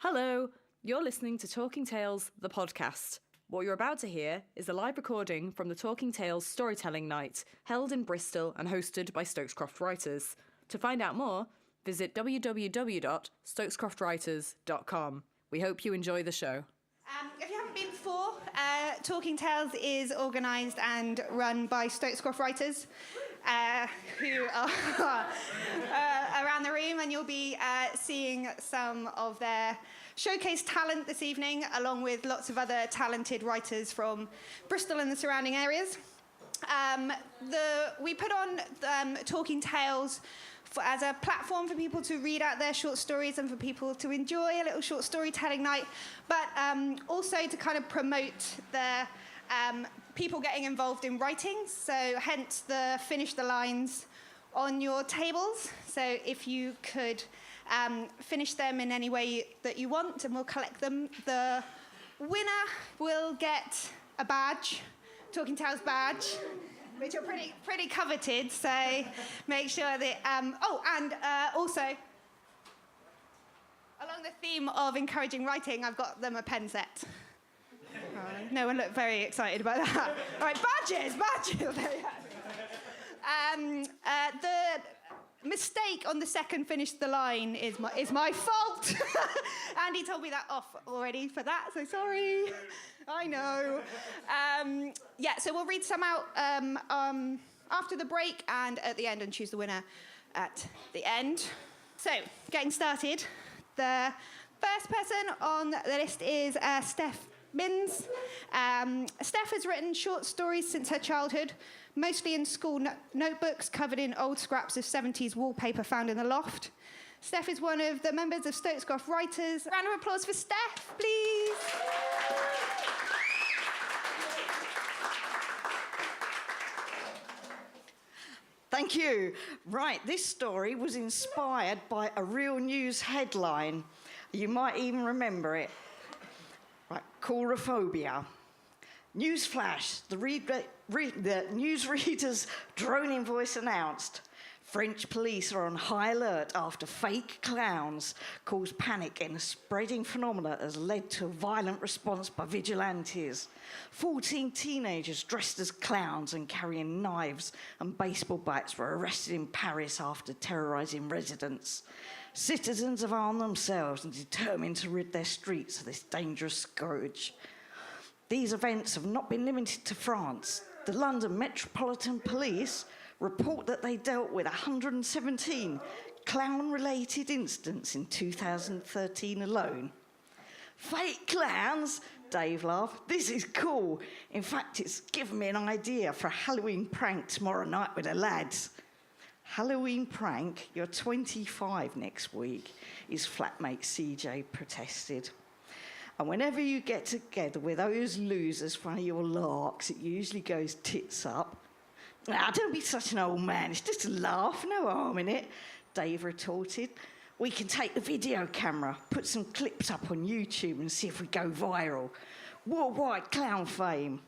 Hello, you're listening to Talking Tales, the podcast. What you're about to hear is a live recording from the Talking Tales Storytelling Night, held in Bristol and hosted by Stokes Croft Writers. To find out more, visit www.stokescroftwriters.com. We hope you enjoy the show. If you haven't been before, Talking Tales is organised and run by Stokes Croft Writers, who are around the room, and you'll be seeing some of their showcase talent this evening, along with lots of other talented writers from Bristol and the surrounding areas. We put on Talking Tales as a platform for people to read out their short stories and for people to enjoy a little short storytelling night, but also to kind of promote the people getting involved in writing. So hence the finish the lines on your tables. So if you could finish them in any way that you want, and we'll collect them. The winner will get a badge, Talking Tales badge, which are pretty coveted, so make sure that... also, along the theme of encouraging writing, I've got them a pen set. No one looked very excited about that. All right, badges! The mistake on the second finish the line is my fault. Andy told me that off already for that, so sorry. I know. So we'll read some out after the break and at the end, and choose the winner at the end. So, getting started. The first person on the list is Steph. Steph has written short stories since her childhood, mostly in school notebooks covered in old scraps of 70s wallpaper found in the loft. Steph is one of the members of Stokes Croft Writers. Round of applause for Steph, please. Thank you. Right, this story was inspired by a real news headline. You might even remember it. Right, Coulrophobia. Newsflash, the newsreader's droning voice announced, French police are on high alert after fake clowns caused panic in a spreading phenomenon that has led to a violent response by vigilantes. 14 teenagers dressed as clowns and carrying knives and baseball bats were arrested in Paris after terrorising residents. Citizens have armed themselves and determined to rid their streets of this dangerous scourge. These events have not been limited to France. The London Metropolitan Police report that they dealt with 117 clown-related incidents in 2013 alone. Fake clowns? Dave laughed. This is cool. In fact, it's given me an idea for a Halloween prank tomorrow night with the lads. Halloween prank? You're 25 next week, his flatmate CJ protested. And whenever you get together with those losers for one of your larks, it usually goes tits up. Now, don't be such an old man. It's just a laugh, no harm in it, Dave retorted. We can take the video camera, put some clips up on YouTube and see if we go viral. Worldwide clown fame.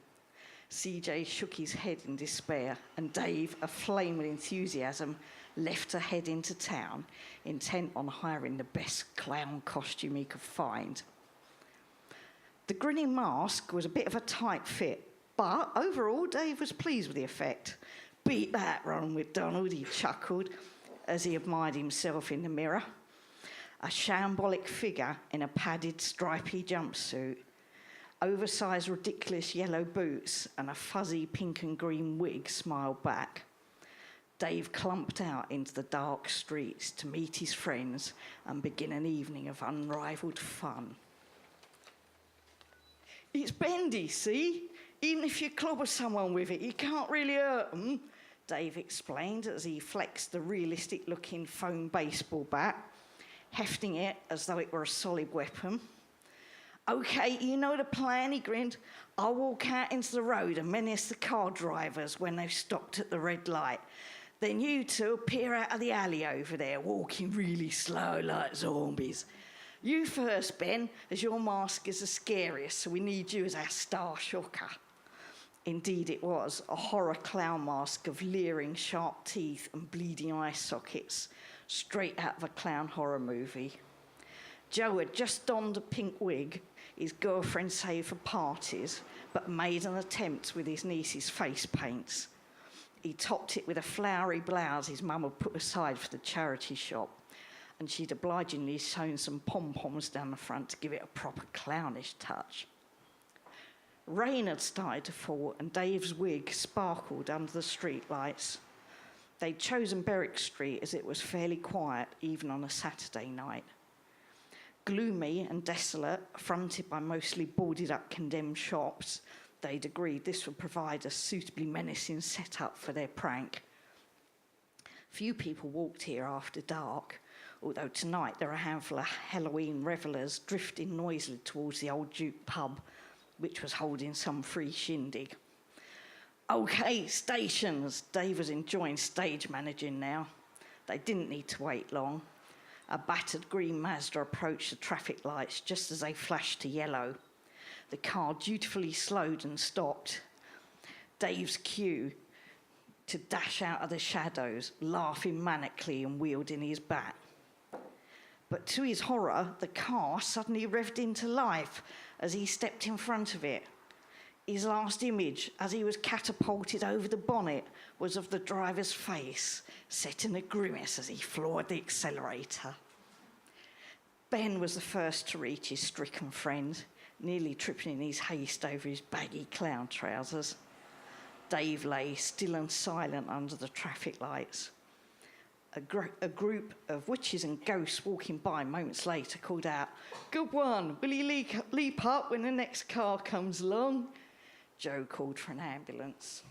CJ shook his head in despair, and Dave, aflame with enthusiasm, left to head into town, intent on hiring the best clown costume he could find. The grinning mask was a bit of a tight fit, but overall, Dave was pleased with the effect. Beat that, Ronald McDonald, he chuckled as he admired himself in the mirror. A shambolic figure in a padded, stripy jumpsuit, oversized, ridiculous yellow boots, and a fuzzy pink and green wig smiled back. Dave clumped out into the dark streets to meet his friends and begin an evening of unrivaled fun. It's bendy, see? Even if you clobber someone with it, you can't really hurt them, Dave explained as he flexed the realistic-looking foam baseball bat, hefting it as though it were a solid weapon. OK, you know the plan, he grinned. I'll walk out into the road and menace the car drivers when they've stopped at the red light. Then you two appear out of the alley over there, walking really slow like zombies. You first, Ben, as your mask is the scariest, so we need you as our star shocker. Indeed it was, a horror clown mask of leering sharp teeth and bleeding eye sockets, straight out of a clown horror movie. Joe had just donned a pink wig his girlfriend saved for parties, but made an attempt with his niece's face paints. He topped it with a flowery blouse his mum had put aside for the charity shop, and she'd obligingly sewn some pom-poms down the front to give it a proper clownish touch. Rain had started to fall, and Dave's wig sparkled under the street lights. They'd chosen Berwick Street as it was fairly quiet, even on a Saturday night. Gloomy and desolate, fronted by mostly boarded-up condemned shops, they'd agreed this would provide a suitably menacing setup for their prank. Few people walked here after dark, although tonight there were a handful of Halloween revellers drifting noisily towards the Old Duke pub, which was holding some free shindig. OK, stations. Dave was enjoying stage managing now. They didn't need to wait long. A battered green Mazda approached the traffic lights just as they flashed to yellow. The car dutifully slowed and stopped. Dave's cue to dash out of the shadows, laughing manically and wielding his bat. But to his horror, the car suddenly revved into life as he stepped in front of it. His last image, as he was catapulted over the bonnet, was of the driver's face, set in a grimace as he floored the accelerator. Ben was the first to reach his stricken friend, nearly tripping in his haste over his baggy clown trousers. Dave lay still and silent under the traffic lights. A group of witches and ghosts walking by moments later called out, "Good one, will you leap up when the next car comes along?" Joe called for an ambulance.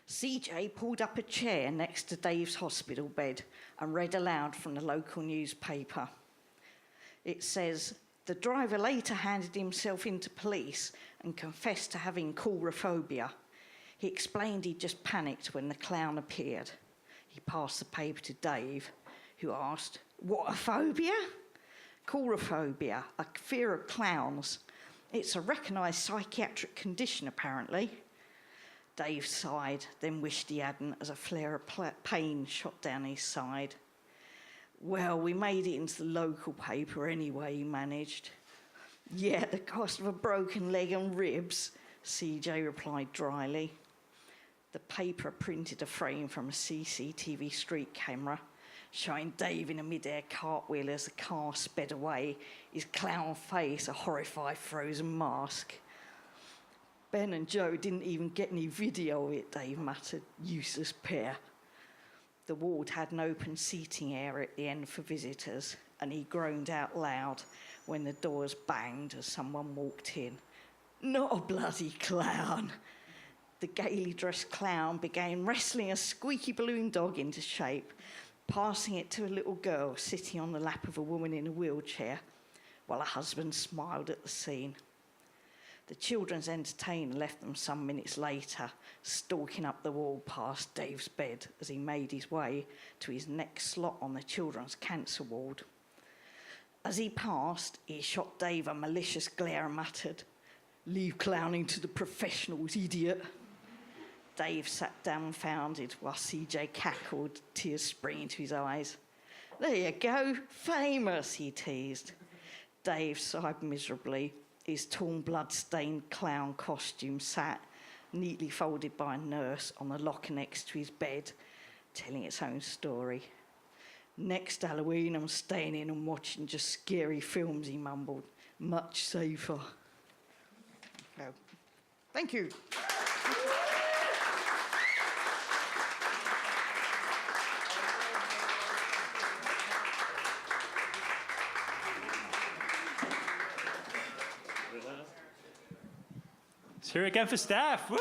CJ pulled up a chair next to Dave's hospital bed and read aloud from the local newspaper. It says, the driver later handed himself into police and confessed to having Coulrophobia. He explained he'd just panicked when the clown appeared. He passed the paper to Dave, who asked, "What a phobia?" Coulrophobia, a fear of clowns. It's a recognised psychiatric condition, apparently. Dave sighed, then wished he hadn't, as a flare of pain shot down his side. "Well, we made it into the local paper anyway," he managed. "Yeah, at the cost of a broken leg and ribs," CJ replied dryly. The paper printed a frame from a CCTV street camera, showing Dave in a mid-air cartwheel as the car sped away, his clown face a horrified frozen mask. "Ben and Joe didn't even get any video of it," Dave muttered. "Useless pair." The ward had an open seating area at the end for visitors, and he groaned out loud when the doors banged as someone walked in. "Not a bloody clown." The gaily dressed clown began wrestling a squeaky balloon dog into shape, passing it to a little girl sitting on the lap of a woman in a wheelchair, while her husband smiled at the scene. The children's entertainer left them some minutes later, stalking up the wall past Dave's bed as he made his way to his next slot on the children's cancer ward. As he passed, he shot Dave a malicious glare and muttered, "Leave clowning to the professionals, idiot." Dave sat dumbfounded while CJ cackled, tears springing to his eyes. "There you go, famous," he teased. Dave sighed miserably. His torn, blood-stained clown costume sat, neatly folded by a nurse, on the locker next to his bed, telling its own story. "Next Halloween, I'm staying in and watching just scary films," he mumbled. "Much safer." Oh. Thank you. Here again for Steph. Woo!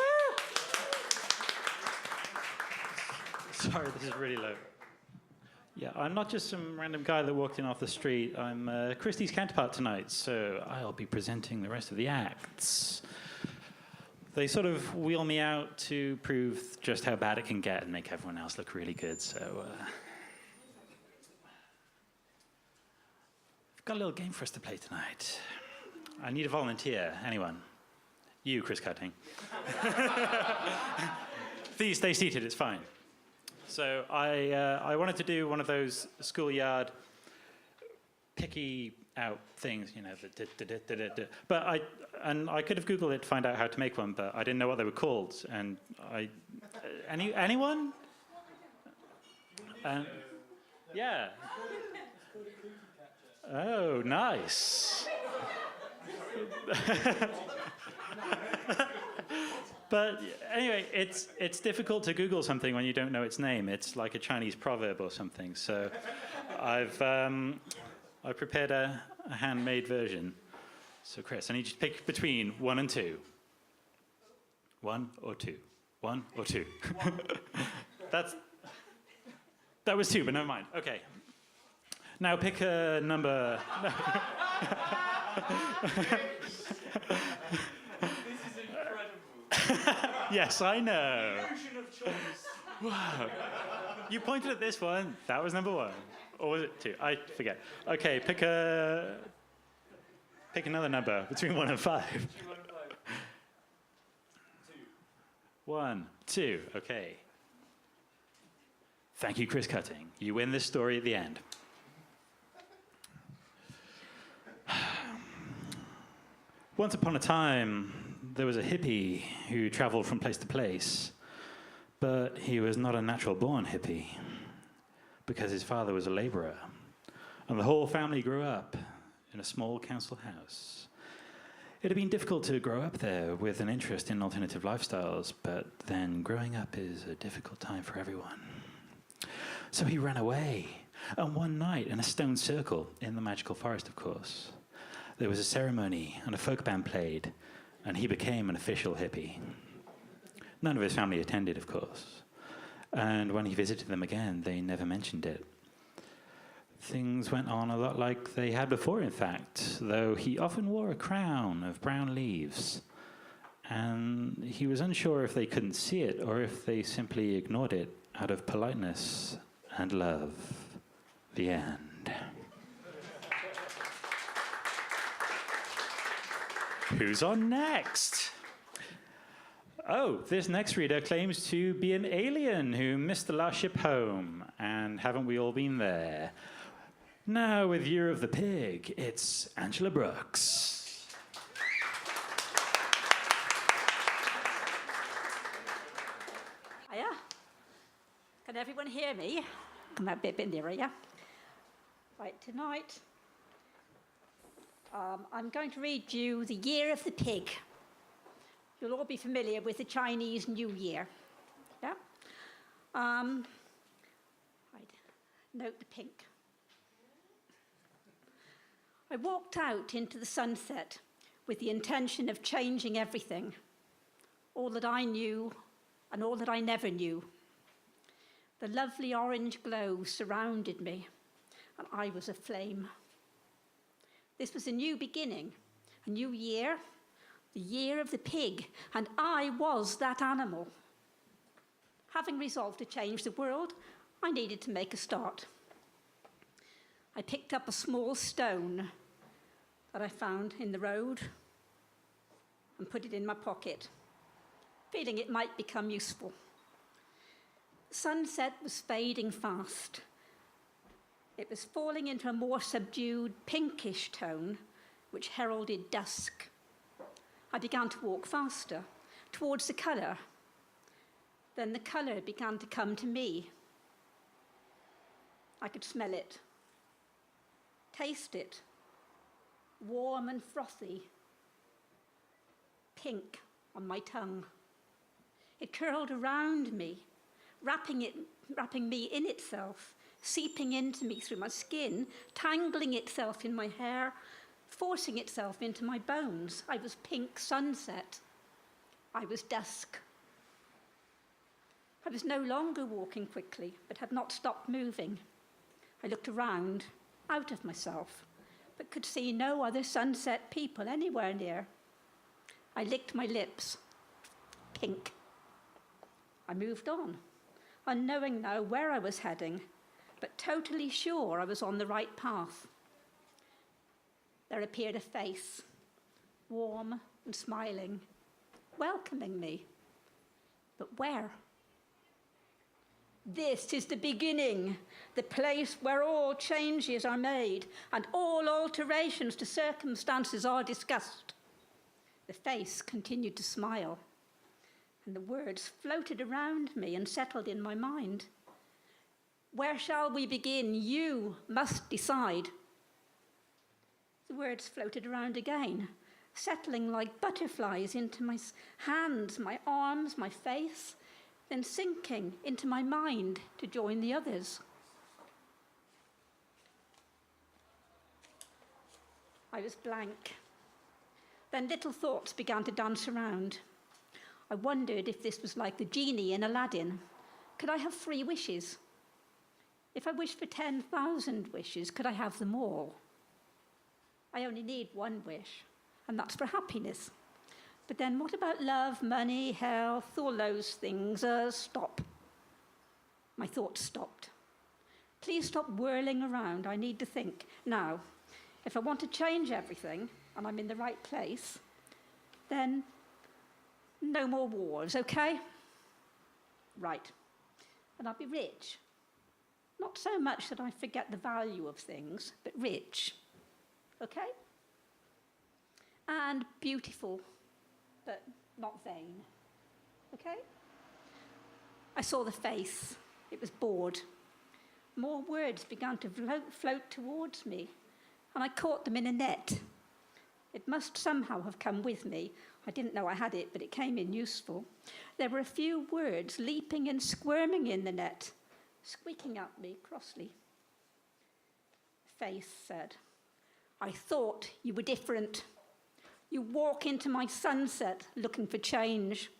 Sorry, this is really low. Yeah, I'm not just some random guy that walked in off the street. I'm Christie's counterpart tonight, so I'll be presenting the rest of the acts. They sort of wheel me out to prove just how bad it can get and make everyone else look really good, so... I've got a little game for us to play tonight. I need a volunteer. Anyone? You, Chris Cutting. Please stay seated, it's fine. So I wanted to do one of those schoolyard picky out things, you know, but I could have Googled it to find out how to make one, but I didn't know what they were called. And anyone? Yeah. Oh, nice. But anyway, it's difficult to Google something when you don't know its name. It's like a Chinese proverb or something. So I prepared a handmade version. So Chris, I need you to pick between 1 and 2. 1 or 2. 1 or 2. That was 2, but never mind. Okay. Now pick a number. Yes, I know. Wow. You pointed at this one. That was number 1. Or was it 2? I forget. Okay, pick another number between 1 and 5. 1, 2. Okay. Thank you, Chris Cutting. You win this story at the end. Once upon a time, there was a hippie who traveled from place to place, but he was not a natural-born hippie because his father was a laborer, and the whole family grew up in a small council house. It had been difficult to grow up there with an interest in alternative lifestyles, but then growing up is a difficult time for everyone. So he ran away, and one night in a stone circle in the magical forest, of course, there was a ceremony and a folk band played, and he became an official hippie. None of his family attended, of course, and when he visited them again, they never mentioned it. Things went on a lot like they had before, in fact, though he often wore a crown of brown leaves, and he was unsure if they couldn't see it or if they simply ignored it out of politeness and love. The end. Who's on next? Oh, this next reader claims to be an alien who missed the last ship home, and haven't we all been there? Now, with Year of the Pig, it's Angela Brooks. Hiya. Can everyone hear me? Come a bit nearer, yeah? Right, tonight I'm going to read you The Year of the Pig. You'll all be familiar with the Chinese New Year. Yeah? Right. Note the pink. I walked out into the sunset with the intention of changing everything, all that I knew and all that I never knew. The lovely orange glow surrounded me, and I was aflame. This was a new beginning, a new year, the year of the pig, and I was that animal. Having resolved to change the world, I needed to make a start. I picked up a small stone that I found in the road and put it in my pocket, feeling it might become useful. The sunset was fading fast. It was falling into a more subdued pinkish tone, which heralded dusk. I began to walk faster, towards the colour. Then the colour began to come to me. I could smell it, taste it, warm and frothy, pink on my tongue. It curled around me, wrapping me in itself, seeping into me through my skin, tangling itself in my hair, forcing itself into my bones. I was pink sunset. I was dusk. I was no longer walking quickly, but had not stopped moving. I looked around, out of myself, but could see no other sunset people anywhere near. I licked my lips. Pink. I moved on, unknowing now where I was heading, but totally sure I was on the right path. There appeared a face, warm and smiling, welcoming me. But where? This is the beginning, the place where all changes are made and all alterations to circumstances are discussed. The face continued to smile, and the words floated around me and settled in my mind. Where shall we begin? You must decide. The words floated around again, settling like butterflies into my hands, my arms, my face, then sinking into my mind to join the others. I was blank. Then little thoughts began to dance around. I wondered if this was like the genie in Aladdin. Could I have 3 wishes? If I wished for 10,000 wishes, could I have them all? I only need 1 wish, and that's for happiness. But then what about love, money, health, all those things? Stop. My thoughts stopped. Please stop whirling around. I need to think. Now, if I want to change everything, and I'm in the right place, then no more wars, okay? Right. And I'll be rich. Not so much that I forget the value of things, but rich. Okay? And beautiful, but not vain. Okay? I saw the face. It was bored. More words began to float towards me, and I caught them in a net. It must somehow have come with me. I didn't know I had it, but it came in useful. There were a few words leaping and squirming in the net, squeaking at me crossly. Face said, I thought you were different. You walk into my sunset looking for change,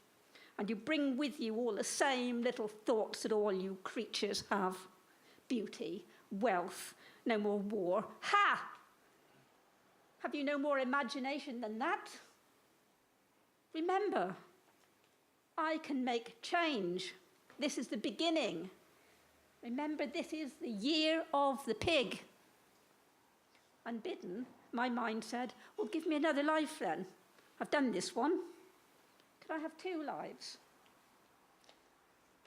and you bring with you all the same little thoughts that all you creatures have. Beauty, wealth, no more war. Ha! Have you no more imagination than that? Remember, I can make change. This is the beginning. Remember, this is the year of the pig. Unbidden, my mind said, well, give me another life then. I've done this one. Could I have 2 lives?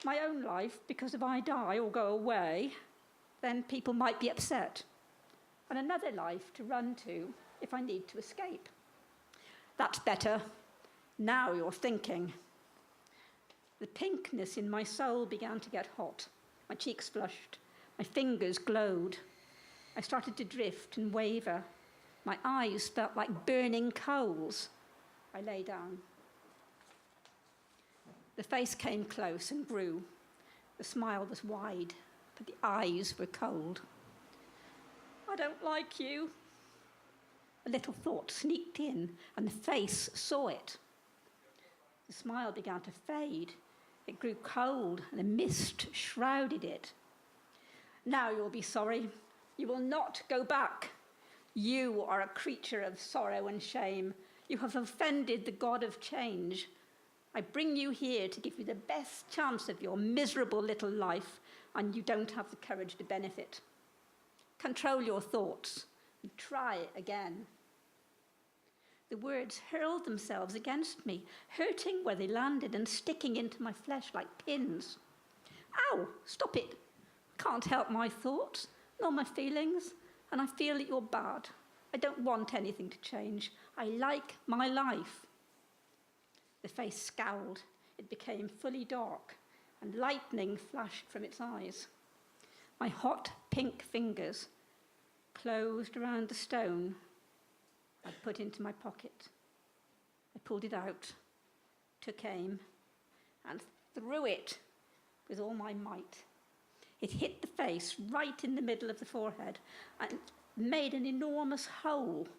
My own life, because if I die or go away, then people might be upset. And another life to run to if I need to escape. That's better. Now you're thinking. The pinkness in my soul began to get hot. My cheeks flushed. My fingers glowed. I started to drift and waver. My eyes felt like burning coals. I lay down. The face came close and grew. The smile was wide, but the eyes were cold. I don't like you. A little thought sneaked in, and the face saw it. The smile began to fade. It grew cold, and a mist shrouded it. Now you'll be sorry. You will not go back. You are a creature of sorrow and shame. You have offended the God of change. I bring you here to give you the best chance of your miserable little life, and you don't have the courage to benefit. Control your thoughts and try again. The words hurled themselves against me, hurting where they landed and sticking into my flesh like pins. Ow, stop it. Can't help my thoughts, nor my feelings, and I feel that you're bad. I don't want anything to change. I like my life. The face scowled. It became fully dark, and lightning flashed from its eyes. My hot pink fingers closed around the stone I'd put into my pocket. I pulled it out, took aim, and threw it with all my might. It hit the face right in the middle of the forehead and made an enormous hole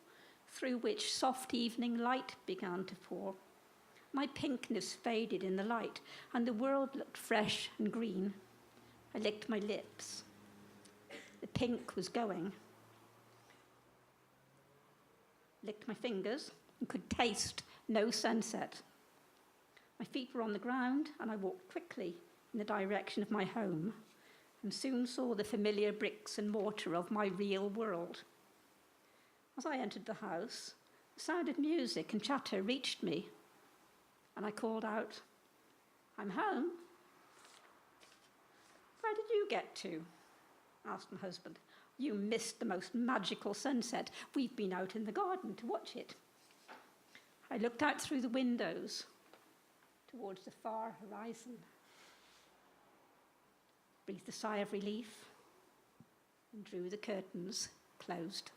through which soft evening light began to pour. My pinkness faded in the light, and the world looked fresh and green. I licked my lips. The pink was going. Licked my fingers and could taste no sunset. My feet were on the ground, and I walked quickly in the direction of my home, and soon saw the familiar bricks and mortar of my real world. As I entered the house, the sound of music and chatter reached me, and I called out, "I'm home." How did you get to? Asked my husband. You missed the most magical sunset. We've been out in the garden to watch it. I looked out through the windows towards the far horizon, breathed a sigh of relief, and drew the curtains closed.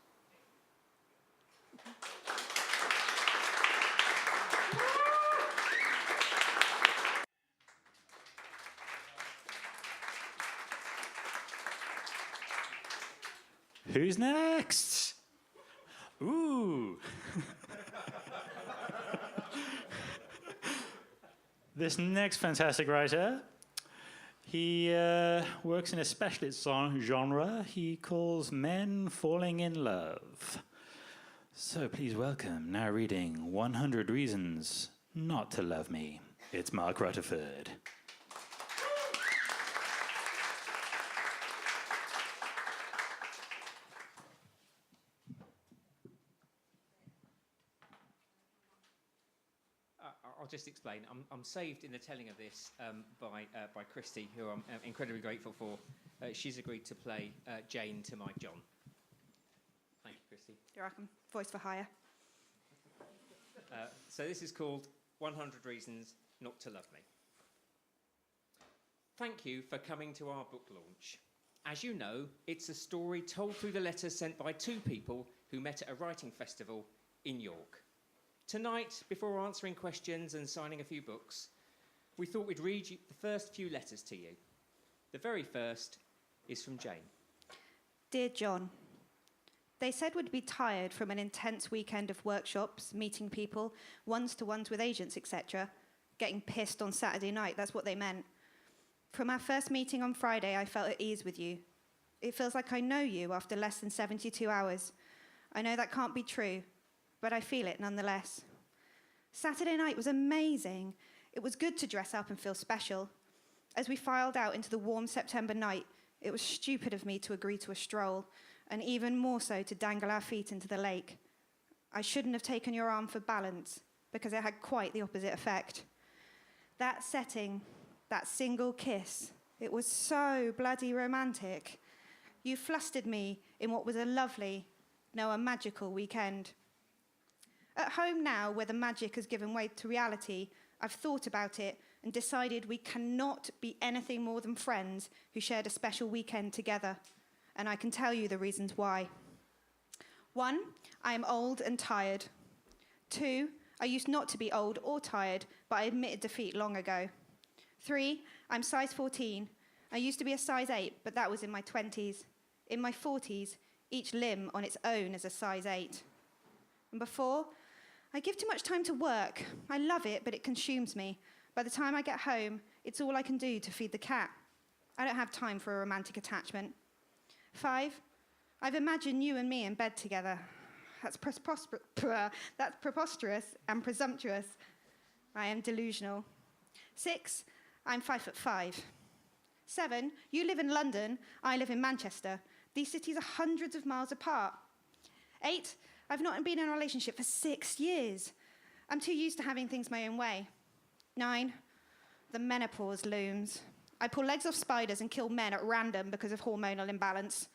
Who's next? Ooh. This next fantastic writer, he works in a specialist genre he calls men falling in love. So please welcome, now reading 100 Reasons Not to Love Me. It's Mark Rutterford. I'll just explain. I'm saved in the telling of this by Christy, who I'm incredibly grateful for. She's agreed to play Jane to my John. Thank you, Christy. You're welcome. Voice for hire. So this is called 100 Reasons Not to Love Me. Thank you for coming to our book launch. As you know, it's a story told through the letters sent by two people who met at a writing festival in York. Tonight, before answering questions and signing a few books, we thought we'd read you the first few letters to you. The very first is from Jane. Dear John, they said we'd be tired from an intense weekend of workshops, meeting people, ones-to-ones with agents, etc. Getting pissed on Saturday night, that's what they meant. From our first meeting on Friday, I felt at ease with you. It feels like I know you after less than 72 hours. I know that can't be true, but I feel it nonetheless. Saturday night was amazing. It was good to dress up and feel special. As we filed out into the warm September night, it was stupid of me to agree to a stroll, and even more so to dangle our feet into the lake. I shouldn't have taken your arm for balance, because it had quite the opposite effect. That setting, that single kiss, it was so bloody romantic. You flustered me in what was a lovely, no, a magical weekend. At home now, where the magic has given way to reality, I've thought about it and decided we cannot be anything more than friends who shared a special weekend together. And I can tell you the reasons why. 1, I am old and tired. 2, I used not to be old or tired, but I admitted defeat long ago. 3, I'm size 14. I used to be a size 8, but that was in my 20s. In my 40s, each limb on its own is a size 8. And before, I give too much time to work. I love it, but it consumes me. By the time I get home, it's all I can do to feed the cat. I don't have time for a romantic attachment. 5, I've imagined you and me in bed together. That's preposterous and presumptuous. I am delusional. 6, I'm 5'5". 7, you live in London, I live in Manchester. These cities are hundreds of miles apart. 8, I've not been in a relationship for 6 years. I'm too used to having things my own way. 9, the menopause looms. I pull legs off spiders and kill men at random because of hormonal imbalance.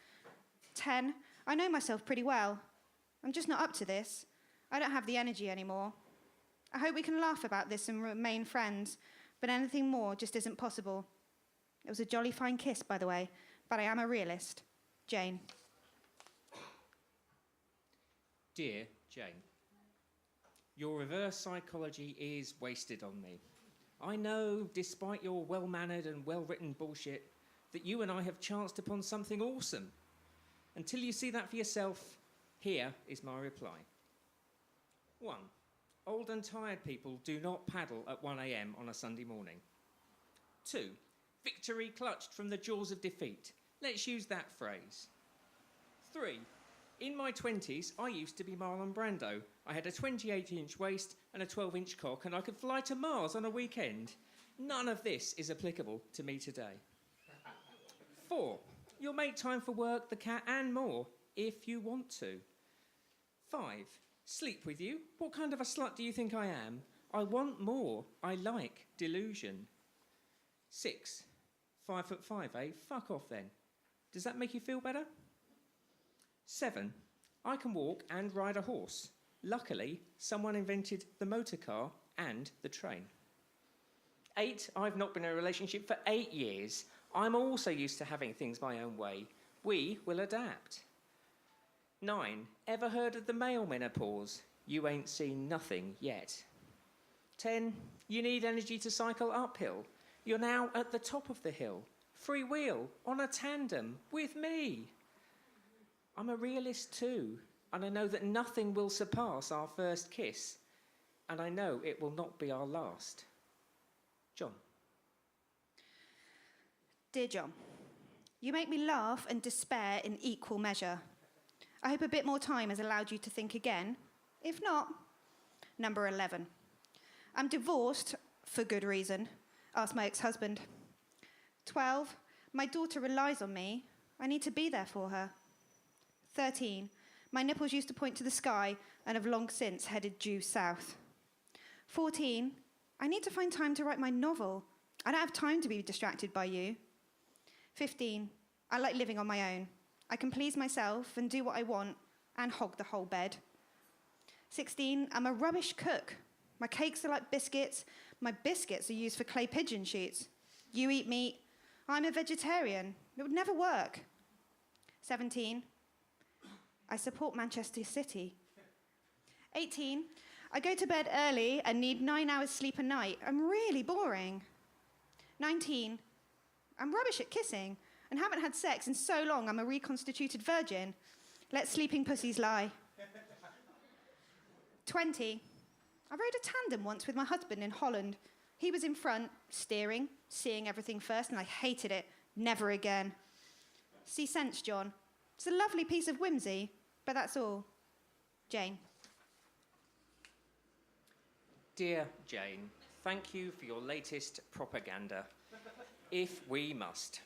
10, I know myself pretty well. I'm just not up to this. I don't have the energy anymore. I hope we can laugh about this and remain friends, but anything more just isn't possible. It was a jolly fine kiss, by the way, but I am a realist. Jane. Dear Jane, your reverse psychology is wasted on me. I know, despite your well-mannered and well-written bullshit, that you and I have chanced upon something awesome. Until you see that for yourself, here is my reply. 1, old and tired people do not paddle at 1 a.m. on a Sunday morning. 2, victory clutched from the jaws of defeat. Let's use that phrase. 3, in my 20s, I used to be Marlon Brando. I had a 28-inch waist and a 12-inch cock, and I could fly to Mars on a weekend. None of this is applicable to me today. 4, you'll make time for work, the cat, and more, if you want to. 5, sleep with you? What kind of a slut do you think I am? I want more. I like delusion. 6, 5'5", eh? Fuck off then. Does that make you feel better? 7, I can walk and ride a horse. Luckily, someone invented the motor car and the train. 8, I've not been in a relationship for 8 years. I'm also used to having things my own way. We will adapt. 9, ever heard of the male menopause? You ain't seen nothing yet. 10, you need energy to cycle uphill. You're now at the top of the hill. Free wheel, on a tandem, with me. I'm a realist too, and I know that nothing will surpass our first kiss, and I know it will not be our last. John. Dear John, you make me laugh and despair in equal measure. I hope a bit more time has allowed you to think again. If not, number 11. I'm divorced for good reason. Ask my ex-husband. 12. My daughter relies on me. I need to be there for her. 13. My nipples used to point to the sky and have long since headed due south. 14. I need to find time to write my novel. I don't have time to be distracted by you. 15. I like living on my own. I can please myself and do what I want and hog the whole bed. 16. I'm a rubbish cook. My cakes are like biscuits. My biscuits are used for clay pigeon shoots. You eat meat. I'm a vegetarian. It would never work. 17. I support Manchester City. 18. I go to bed early and need 9 hours sleep a night. I'm really boring. 19. I'm rubbish at kissing and haven't had sex in so long I'm a reconstituted virgin. Let sleeping pussies lie. 20. I rode a tandem once with my husband in Holland. He was in front, steering, seeing everything first, and I hated it. Never again. See sense, John. It's a lovely piece of whimsy, but that's all. Jane. Dear Jane, thank you for your latest propaganda. If we must.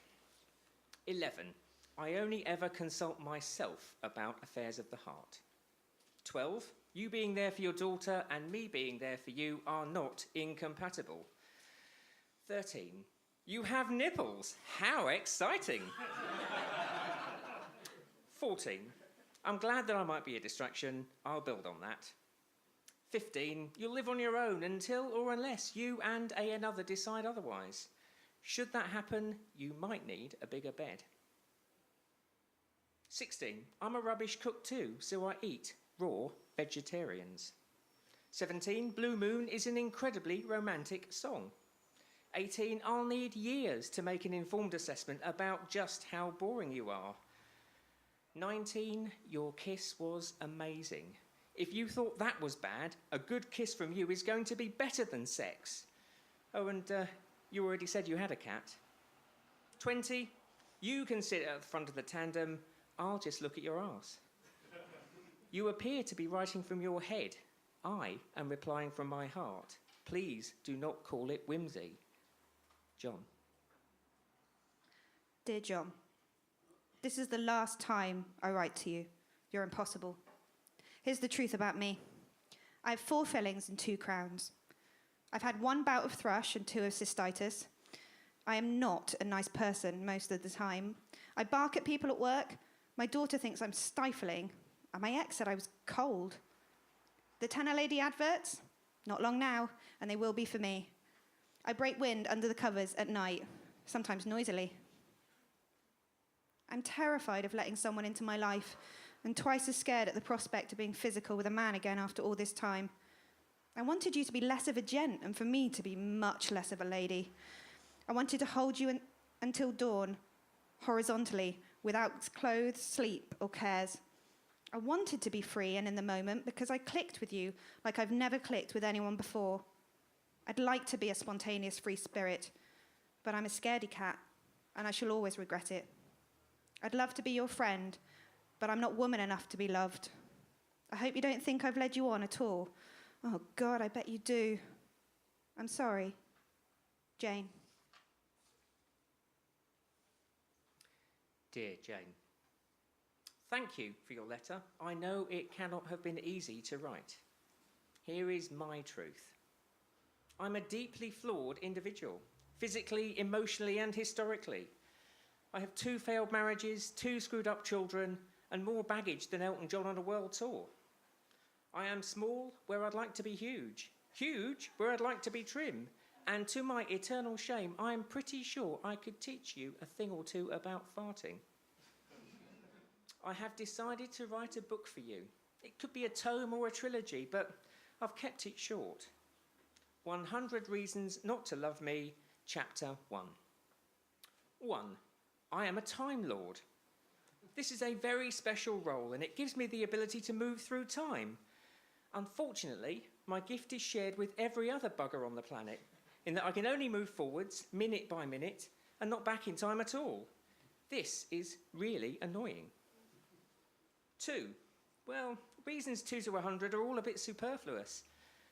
11. I only ever consult myself about affairs of the heart. 12. You being there for your daughter and me being there for you are not incompatible. 13. You have nipples. How exciting. 14. I'm glad that I might be a distraction. I'll build on that. 15. You'll live on your own until or unless you and another decide otherwise. Should that happen, you might need a bigger bed. 16. I'm a rubbish cook too, so I eat raw vegetarians. 17. Blue Moon is an incredibly romantic song. 18. I'll need years to make an informed assessment about just how boring you are. 19. Your kiss was amazing. If you thought that was bad, a good kiss from you is going to be better than sex. Oh, and you already said you had a cat. 20. You can sit at the front of the tandem. I'll just look at your arse. You appear to be writing from your head. I am replying from my heart. Please do not call it whimsy. John. Dear John, this is the last time I write to you. You're impossible. Here's the truth about me. I have 4 fillings and 2 crowns. I've had 1 bout of thrush and 2 of cystitis. I am not a nice person most of the time. I bark at people at work. My daughter thinks I'm stifling. And my ex said I was cold. The Tenor Lady adverts? Not long now, and they will be for me. I break wind under the covers at night, sometimes noisily. I'm terrified of letting someone into my life, and twice as scared at the prospect of being physical with a man again after all this time. I wanted you to be less of a gent and for me to be much less of a lady. I wanted to hold you until dawn, horizontally, without clothes, sleep, or cares. I wanted to be free and in the moment because I clicked with you like I've never clicked with anyone before. I'd like to be a spontaneous free spirit, but I'm a scaredy cat, and I shall always regret it. I'd love to be your friend, but I'm not woman enough to be loved. I hope you don't think I've led you on at all. Oh, God, I bet you do. I'm sorry. Jane. Dear Jane, thank you for your letter. I know it cannot have been easy to write. Here is my truth. I'm a deeply flawed individual, physically, emotionally, and historically. I have 2 failed marriages, 2 screwed up children, and more baggage than Elton John on a world tour. I am small where I'd like to be huge, huge where I'd like to be trim, and to my eternal shame, I am pretty sure I could teach you a thing or two about farting. I have decided to write a book for you. It could be a tome or a trilogy, but I've kept it short. 100 Reasons Not to Love Me, Chapter 1. 1. I am a Time Lord. This is a very special role, and it gives me the ability to move through time. Unfortunately, my gift is shared with every other bugger on the planet, in that I can only move forwards, minute by minute, and not back in time at all. This is really annoying. 2. Well, reasons 2 to 100 are all a bit superfluous.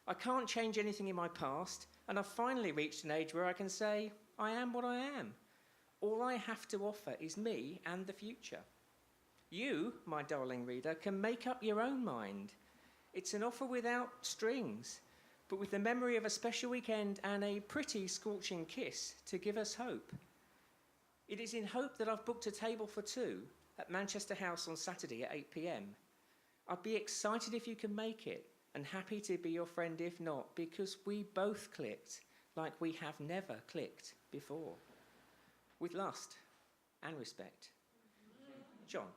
I can't change anything in my past, and I've finally reached an age where I can say, I am what I am. All I have to offer is me and the future. You, my darling reader, can make up your own mind. It's an offer without strings, but with the memory of a special weekend and a pretty scorching kiss to give us hope. It is in hope that I've booked a table for 2 at Manchester House on Saturday at 8 p.m. I'd be excited if you can make it, and happy to be your friend if not, because we both clicked like we have never clicked before. With lust and respect. John.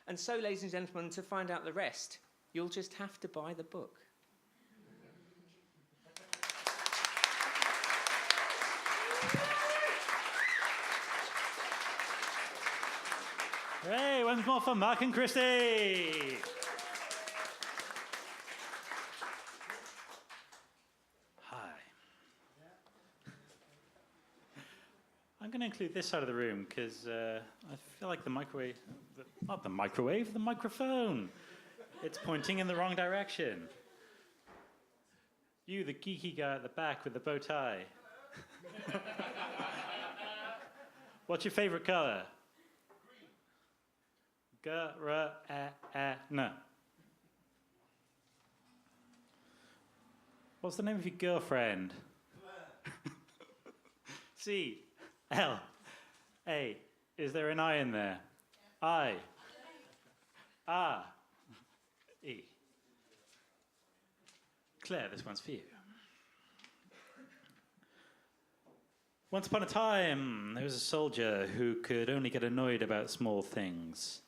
And so, ladies and gentlemen, to find out the rest, you'll just have to buy the book. Hey, once more for Mark and Christy. Hi. I'm going to include this side of the room because I feel like the microphone. It's pointing in the wrong direction. You, the geeky guy at the back with the bow tie. What's your favorite color? No. What's the name of your girlfriend? C. L. A. Is there an I in there? I. R. E. Claire, this one's for you. Once upon a time, there was a soldier who could only get annoyed about small things.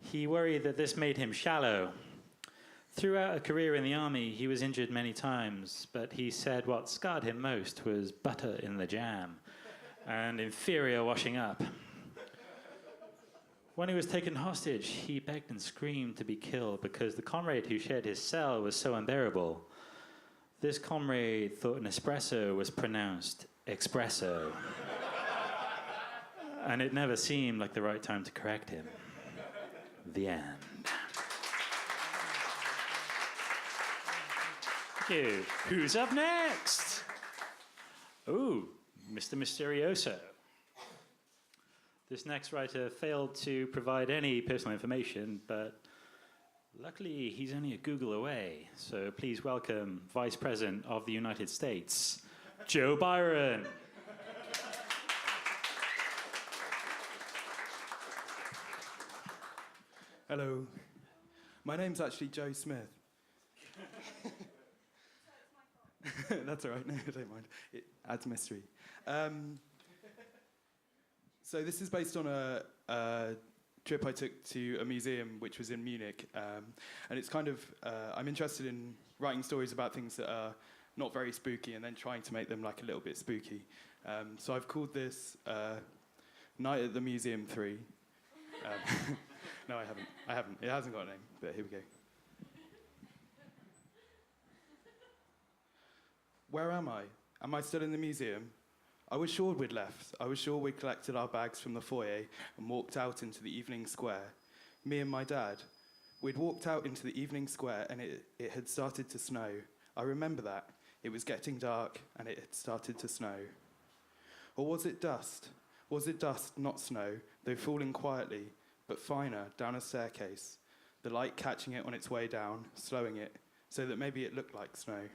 He worried that this made him shallow. Throughout a career in the army, he was injured many times, but he said what scarred him most was butter in the jam and inferior washing up. When he was taken hostage, he begged and screamed to be killed because the comrade who shared his cell was so unbearable. This comrade thought an espresso was pronounced espresso, and it never seemed like the right time to correct him. The end. Thank you. Who's up next? Ooh, Mr. Mysterioso. This next writer failed to provide any personal information, but luckily he's only a Google away. So please welcome Vice President of the United States, Joe Byron. Hello. My name's actually Joe Smith. That's all right. No, I don't mind. It adds mystery. So this is based on a trip I took to a museum which was in Munich. And it's kind of, I'm interested in writing stories about things that are not very spooky and then trying to make them like a little bit spooky. So I've called this Night at the Museum 3. No, I haven't. It hasn't got a name, but here we go. Where am I? Am I still in the museum? I was sure we'd left. I was sure we'd collected our bags from the foyer and walked out into the evening square. Me and my dad. We'd walked out into the evening square and it had started to snow. I remember that. It was getting dark and it had started to snow. Or was it dust? Was it dust, not snow, though falling quietly, but finer, down a staircase, the light catching it on its way down, slowing it, so that maybe it looked like snow.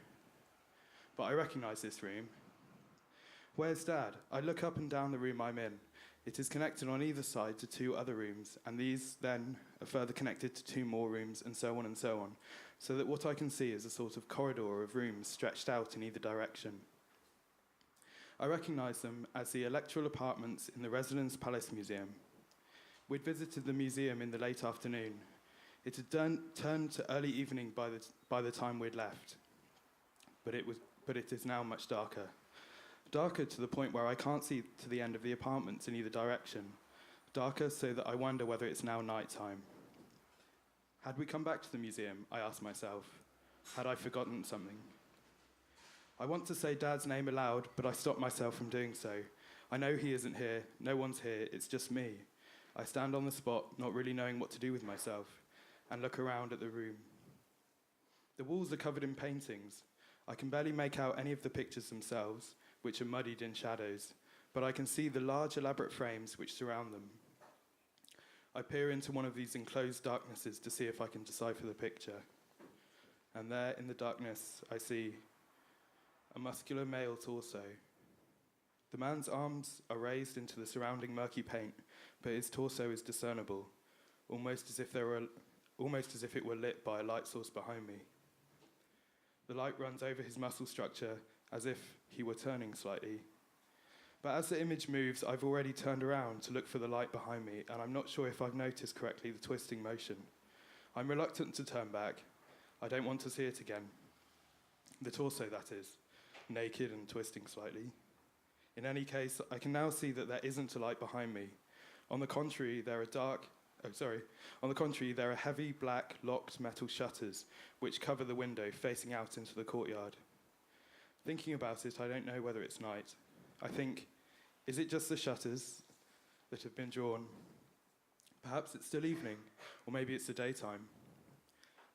But I recognise this room. Where's Dad? I look up and down the room I'm in. It is connected on either side to 2 other rooms, and these then are further connected to 2 more rooms, and so on, so that what I can see is a sort of corridor of rooms stretched out in either direction. I recognise them as the electoral apartments in the Residence Palace Museum. We'd visited the museum in the late afternoon. It had turned to early evening by the time we'd left, but it is now much darker. Darker to the point where I can't see to the end of the apartments in either direction. Darker so that I wonder whether it's now night time. Had we come back to the museum, I asked myself. Had I forgotten something? I want to say Dad's name aloud, but I stop myself from doing so. I know he isn't here, no one's here, it's just me. I stand on the spot, not really knowing what to do with myself, and look around at the room. The walls are covered in paintings. I can barely make out any of the pictures themselves, which are muddied in shadows, but I can see the large, elaborate frames which surround them. I peer into one of these enclosed darknesses to see if I can decipher the picture. And there, in the darkness, I see a muscular male torso. The man's arms are raised into the surrounding murky paint, but his torso is discernible, almost as if it were lit by a light source behind me. The light runs over his muscle structure as if he were turning slightly. But as the image moves, I've already turned around to look for the light behind me, and I'm not sure if I've noticed correctly the twisting motion. I'm reluctant to turn back. I don't want to see it again. The torso, that is, naked and twisting slightly. In any case, I can now see that there isn't a light behind me. On the contrary, there are heavy, black, locked metal shutters which cover the window facing out into the courtyard. Thinking about it, I don't know whether it's night. I think, is it just the shutters that have been drawn? Perhaps it's still evening, or maybe it's the daytime.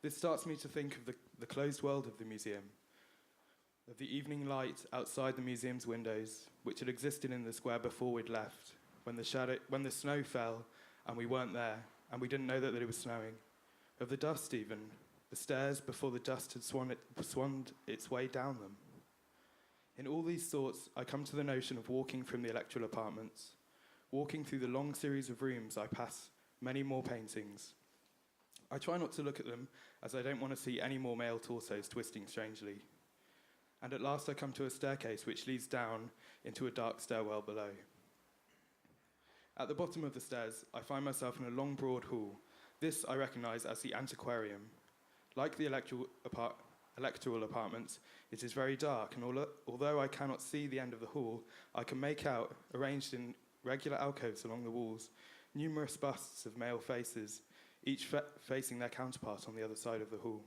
This starts me to think of the closed world of the museum, of the evening light outside the museum's windows, which had existed in the square before we'd left, when the snow fell and we weren't there, and we didn't know that it was snowing. Of the dust even, the stairs before the dust had swung its way down them. In all these thoughts, I come to the notion of walking from the electoral apartments. Walking through the long series of rooms, I pass many more paintings. I try not to look at them, as I don't want to see any more male torsos twisting strangely. And at last I come to a staircase which leads down into a dark stairwell below. At the bottom of the stairs, I find myself in a long, broad hall. This I recognise as the antiquarium. Like the electoral apartments, it is very dark, and although I cannot see the end of the hall, I can make out, arranged in regular alcoves along the walls, numerous busts of male faces, each facing their counterpart on the other side of the hall.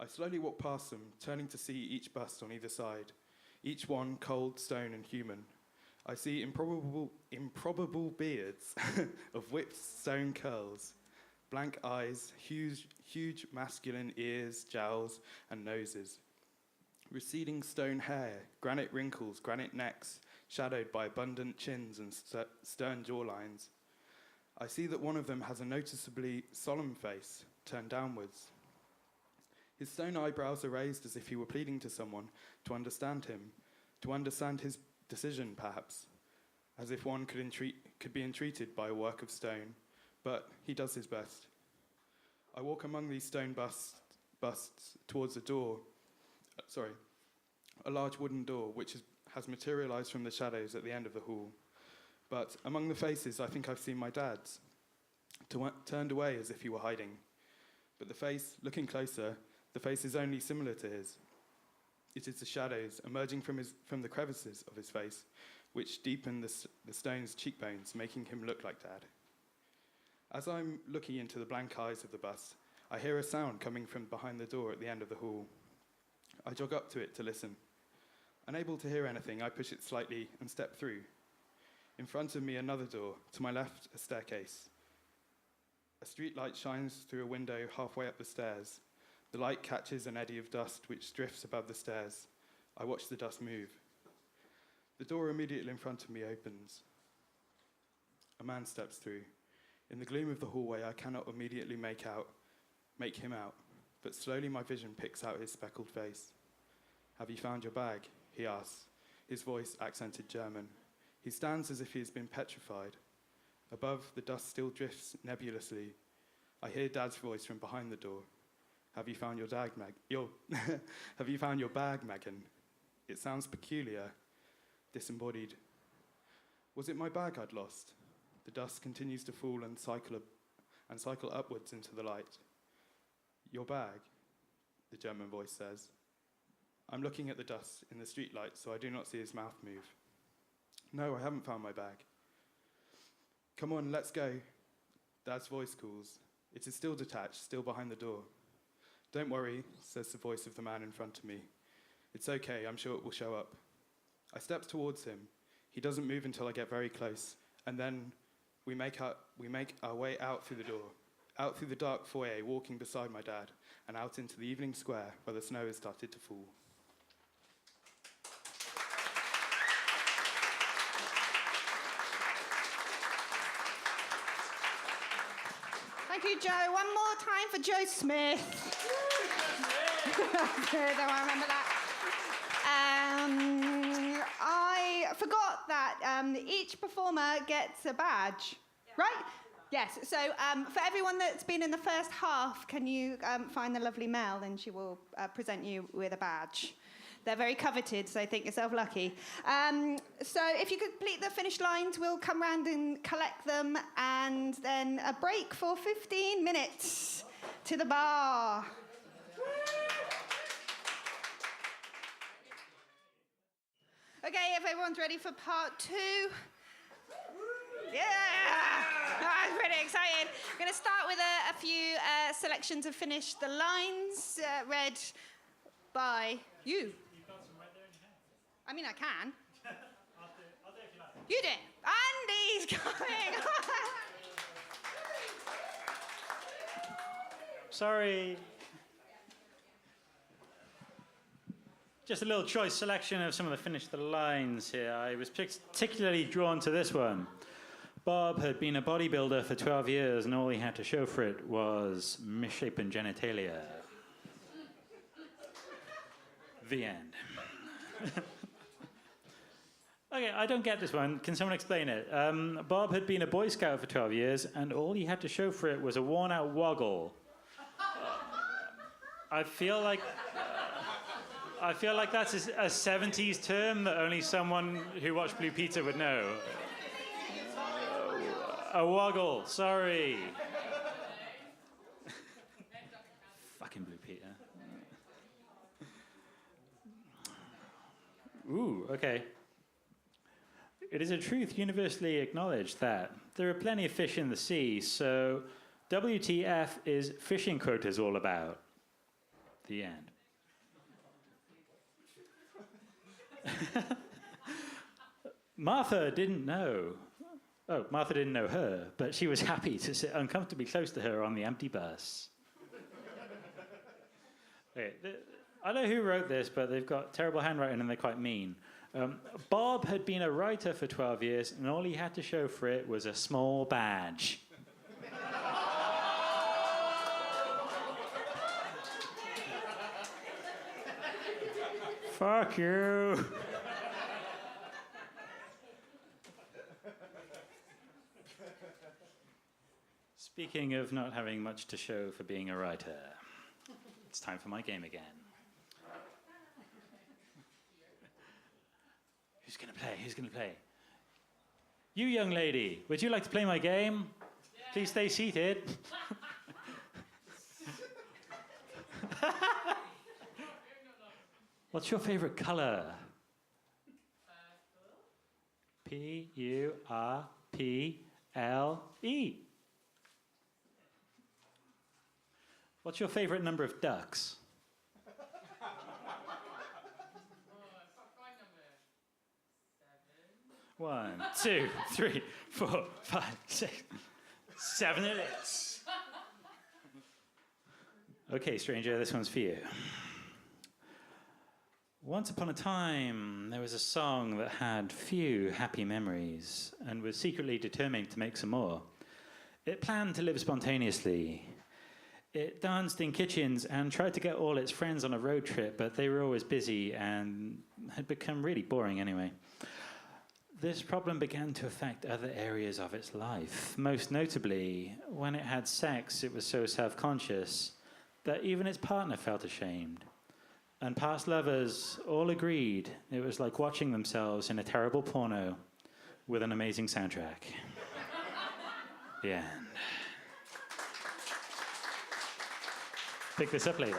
I slowly walk past them, turning to see each bust on either side, each one cold, stone, and human. I see improbable beards of whipped stone curls, blank eyes, huge masculine ears, jowls, and noses, receding stone hair, granite wrinkles, granite necks, shadowed by abundant chins and stern jawlines. I see that one of them has a noticeably solemn face, turned downwards. His stone eyebrows are raised as if he were pleading to someone to understand him, to understand his decision, perhaps, as if one could be entreated by a work of stone, but he does his best. I walk among these stone busts towards a large wooden door which has materialised from the shadows at the end of the hall. But among the faces, I think I've seen my dad's, turned away as if he were hiding. But the face, looking closer, the face is only similar to his. It is the shadows emerging from the crevices of his face, which deepen the stone's cheekbones, making him look like Dad. As I'm looking into the blank eyes of the bust, I hear a sound coming from behind the door at the end of the hall. I jog up to it to listen. Unable to hear anything, I push it slightly and step through. In front of me, another door. To my left, a staircase. A street light shines through a window halfway up the stairs. The light catches an eddy of dust which drifts above the stairs. I watch the dust move. The door immediately in front of me opens. A man steps through. In the gloom of the hallway, I cannot immediately make him out, but slowly my vision picks out his speckled face. "Have you found your bag?" he asks, his voice accented German. He stands as if he has been petrified. Above, the dust still drifts nebulously. I hear Dad's voice from behind the door. Have you found your bag, Have you found your bag, Megan? It sounds peculiar, disembodied. Was it my bag I'd lost? The dust continues to fall and cycle upwards into the light. Your bag, the German voice says. I'm looking at the dust in the streetlight, so I do not see his mouth move. No, I haven't found my bag. Come on, let's go. Dad's voice calls. It is still detached, still behind the door. Don't worry, says the voice of the man in front of me. It's okay, I'm sure it will show up. I step towards him. He doesn't move until I get very close, and then we make our way out through the door, out through the dark foyer, walking beside my dad, and out into the evening square where the snow has started to fall. Thank you, Joe. One more time for Joe Smith. Good, I remember that. I forgot that each performer gets a badge, right? Yes, so for everyone that's been in the first half, can you find the lovely Mel and she will present you with a badge. They're very coveted, so think yourself lucky. So if you complete the finish lines, we'll come round and collect them, and then a break for 15 minutes to the bar. Okay, if everyone's ready for part 2. Yeah! That's pretty exciting. I'm going to start with a few selections of Finish the Lines, read by you. You've got some right there in your hand. I mean, I can. I'll do it if you like. You do it. Andy's coming. Sorry. Just a little choice selection of some of the Finish the Lines here. I was particularly drawn to this one. Bob had been a bodybuilder for 12 years, and all he had to show for it was misshapen genitalia. The end. Okay, I don't get this one. Can someone explain it? Bob had been a Boy Scout for 12 years, and all he had to show for it was a worn-out woggle. I feel like that's a 70s term that only someone who watched Blue Peter would know. A woggle, sorry. Fucking Blue Peter. Ooh, okay. It is a truth universally acknowledged that there are plenty of fish in the sea, so WTF is fishing quotas all about? The end. Martha didn't know her, but she was happy to sit uncomfortably close to her on the empty bus. Okay, I don't know who wrote this, but they've got terrible handwriting and they're quite mean. Bob had been a writer for 12 years, and all he had to show for it was a small badge. Fuck you. Speaking of not having much to show for being a writer, it's time for my game again. Who's going to play? Who's going to play? You, young lady, would you like to play my game? Yeah. Please stay seated. What's your favorite color? Purple. What's your favorite number of ducks? 1, 2, 3, 4, 5, 6, 7 it is. Okay, stranger, this one's for you. Once upon a time, there was a song that had few happy memories and was secretly determined to make some more. It planned to live spontaneously. It danced in kitchens and tried to get all its friends on a road trip, but they were always busy and had become really boring anyway. This problem began to affect other areas of its life. Most notably, when it had sex, it was so self-conscious that even its partner felt ashamed. And past lovers all agreed it was like watching themselves in a terrible porno with an amazing soundtrack. The end. Pick this up later.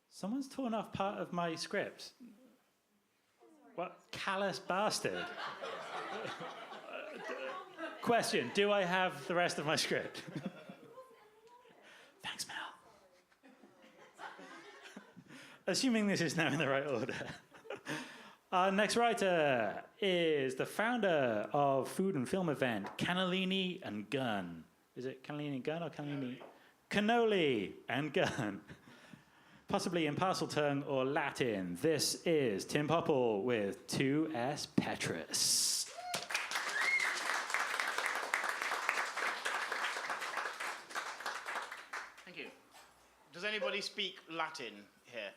Someone's torn off part of my script. What callous bastard. Question, do I have the rest of my script? Thanks, Mel. Assuming this is now in the right order. Our next writer is the founder of food and film event Cannellini and Gun. Is it cannellini and gun or cannellini? Cannoli and gun. Possibly in Parseltongue or Latin. This is Tim Popple with Es Petrus. Thank you. Does anybody speak Latin here?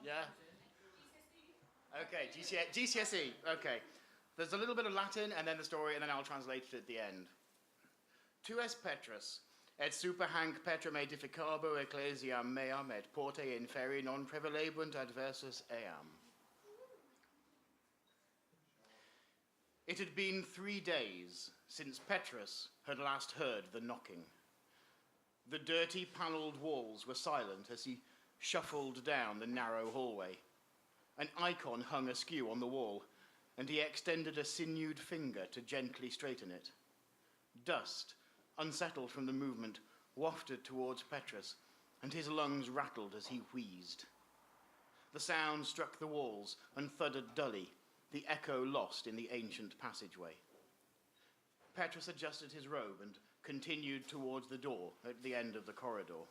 Yeah? Okay, GCSE. Okay. There's a little bit of Latin, and then the story, and then I'll translate it at the end. Es Petrus, et super hanc Petra me edificabo ecclesiam meam, et porte inferi non prevalebunt adversus eam. It had been 3 days since Petrus had last heard the knocking. The dirty panelled walls were silent as he shuffled down the narrow hallway. An icon hung askew on the wall, and he extended a sinewed finger to gently straighten it. Dust, unsettled from the movement, wafted towards Petrus, and his lungs rattled as he wheezed. The sound struck the walls and thudded dully, the echo lost in the ancient passageway. Petrus adjusted his robe and continued towards the door at the end of the corridor.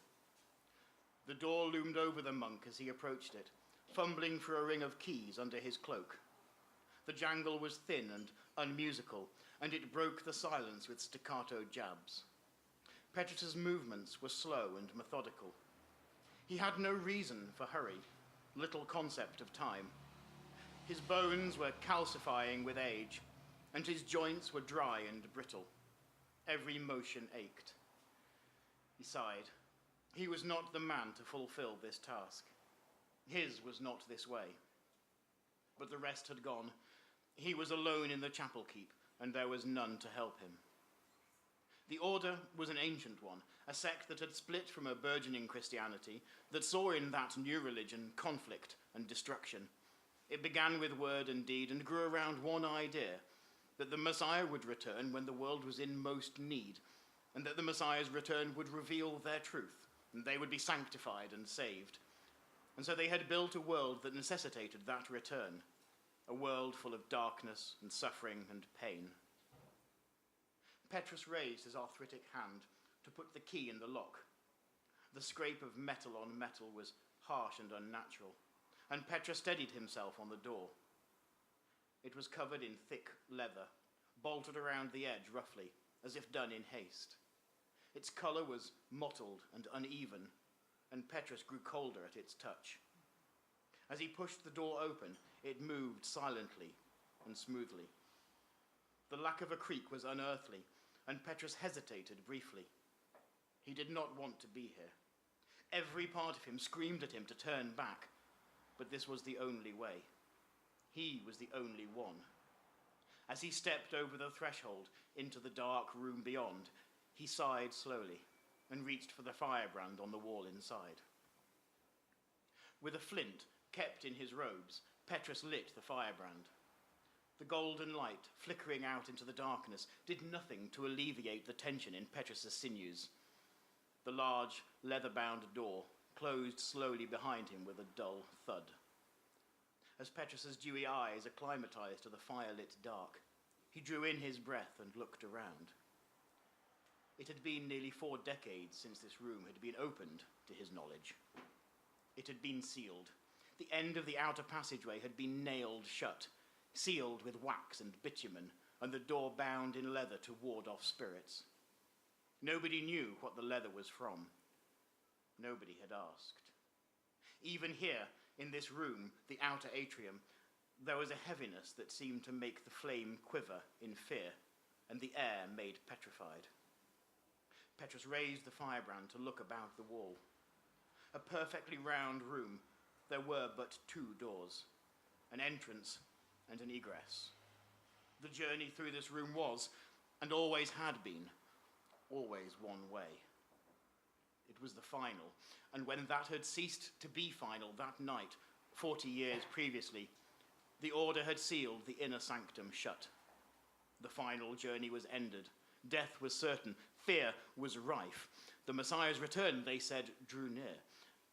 The door loomed over the monk as he approached it, fumbling for a ring of keys under his cloak. The jangle was thin and unmusical, and it broke the silence with staccato jabs. Petrus's movements were slow and methodical. He had no reason for hurry, little concept of time. His bones were calcifying with age, and his joints were dry and brittle. Every motion ached. He sighed. He was not the man to fulfill this task. His was not this way. But the rest had gone. He was alone in the chapel keep, and there was none to help him. The order was an ancient one, a sect that had split from a burgeoning Christianity, that saw in that new religion conflict and destruction. It began with word and deed and grew around one idea, that the Messiah would return when the world was in most need, and that the Messiah's return would reveal their truth, and they would be sanctified and saved. And so they had built a world that necessitated that return, a world full of darkness and suffering and pain. Petrus raised his arthritic hand to put the key in the lock. The scrape of metal on metal was harsh and unnatural, and Petrus steadied himself on the door. It was covered in thick leather, bolted around the edge roughly, as if done in haste. Its colour was mottled and uneven, and Petrus grew colder at its touch. As he pushed the door open, it moved silently and smoothly. The lack of a creak was unearthly, and Petrus hesitated briefly. He did not want to be here. Every part of him screamed at him to turn back, but this was the only way. He was the only one. As he stepped over the threshold into the dark room beyond, he sighed slowly and reached for the firebrand on the wall inside. With a flint kept in his robes, Petrus lit the firebrand. The golden light, flickering out into the darkness, did nothing to alleviate the tension in Petrus's sinews. The large, leather-bound door closed slowly behind him with a dull thud. As Petrus's dewy eyes acclimatized to the fire-lit dark, he drew in his breath and looked around. It had been nearly 4 decades since this room had been opened, to his knowledge. It had been sealed. The end of the outer passageway had been nailed shut, sealed with wax and bitumen, and the door bound in leather to ward off spirits. Nobody knew what the leather was from. Nobody had asked. Even here, in this room, the outer atrium, there was a heaviness that seemed to make the flame quiver in fear, and the air made petrified. Petrus raised the firebrand to look about the wall. A perfectly round room, there were but 2 doors, an entrance and an egress. The journey through this room was, and always had been, always one way. It was the final, and when that had ceased to be final that night, 40 years previously, the order had sealed the inner sanctum shut. The final journey was ended. Death was certain. Fear was rife. The Messiah's return, they said, drew near,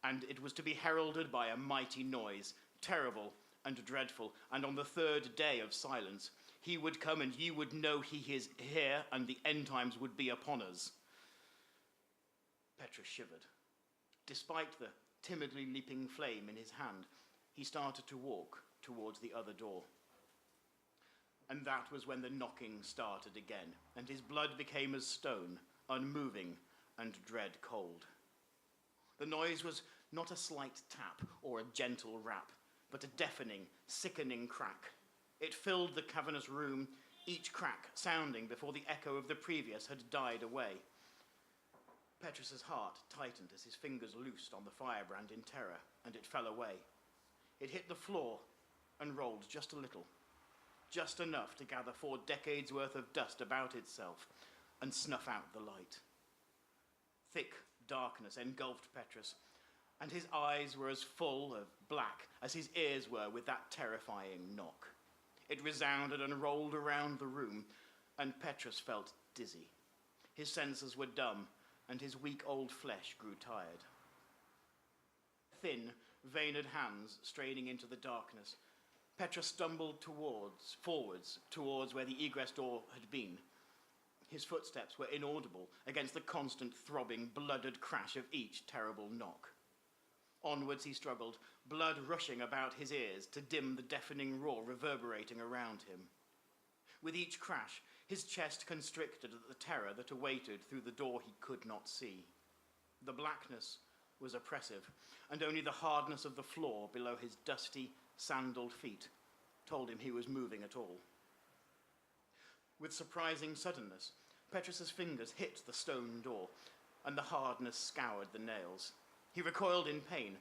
and it was to be heralded by a mighty noise, terrible and dreadful, and on the 3rd day of silence, he would come and ye would know he is here, and the end times would be upon us. Petrus shivered. Despite the timidly leaping flame in his hand, he started to walk towards the other door. And that was when the knocking started again, and his blood became as stone, unmoving and dread cold. The noise was not a slight tap or a gentle rap, but a deafening, sickening crack. It filled the cavernous room, each crack sounding before the echo of the previous had died away. Petrus's heart tightened as his fingers loosed on the firebrand in terror, and it fell away. It hit the floor and rolled just a little, just enough to gather 4 decades' worth of dust about itself and snuff out the light. Thick darkness engulfed Petrus, and his eyes were as full of black as his ears were with that terrifying knock. It resounded and rolled around the room, and Petrus felt dizzy. His senses were dumb, and his weak old flesh grew tired. Thin, veined hands straining into the darkness, Petrus stumbled forwards towards where the egress door had been. His footsteps were inaudible against the constant throbbing, blooded crash of each terrible knock. Onwards he struggled, blood rushing about his ears to dim the deafening roar reverberating around him. With each crash, his chest constricted at the terror that awaited through the door he could not see. The blackness was oppressive, and only the hardness of the floor below his dusty, sandaled feet told him he was moving at all. With surprising suddenness, Petrus's fingers hit the stone door, and the hardness scoured the nails. He recoiled in pain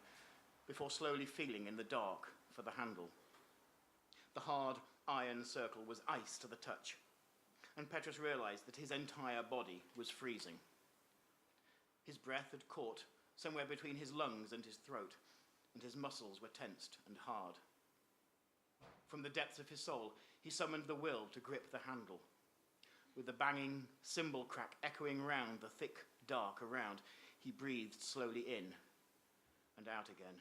before slowly feeling in the dark for the handle. The hard iron circle was ice to the touch, and Petrus realized that his entire body was freezing. His breath had caught somewhere between his lungs and his throat, and his muscles were tensed and hard. From the depths of his soul, he summoned the will to grip the handle. With the banging cymbal crack echoing round the thick dark around, he breathed slowly in and out again.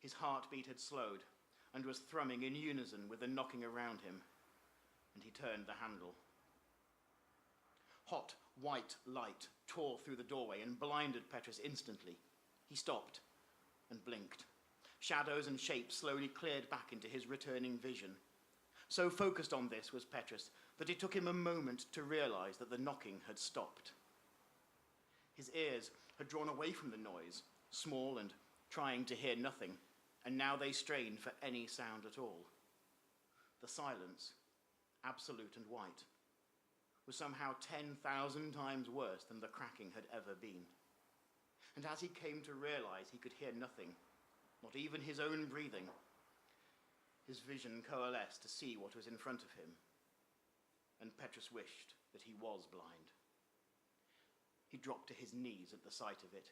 His heartbeat had slowed and was thrumming in unison with the knocking around him, and he turned the handle. Hot, white light tore through the doorway and blinded Petrus instantly. He stopped and blinked. Shadows and shapes slowly cleared back into his returning vision. So focused on this was Petrus that it took him a moment to realize that the knocking had stopped. His ears had drawn away from the noise, small and trying to hear nothing, and now they strained for any sound at all. The silence, absolute and white, was somehow 10,000 times worse than the cracking had ever been. And as he came to realize he could hear nothing, not even his own breathing, his vision coalesced to see what was in front of him, and Petrus wished that he was blind. He dropped to his knees at the sight of it.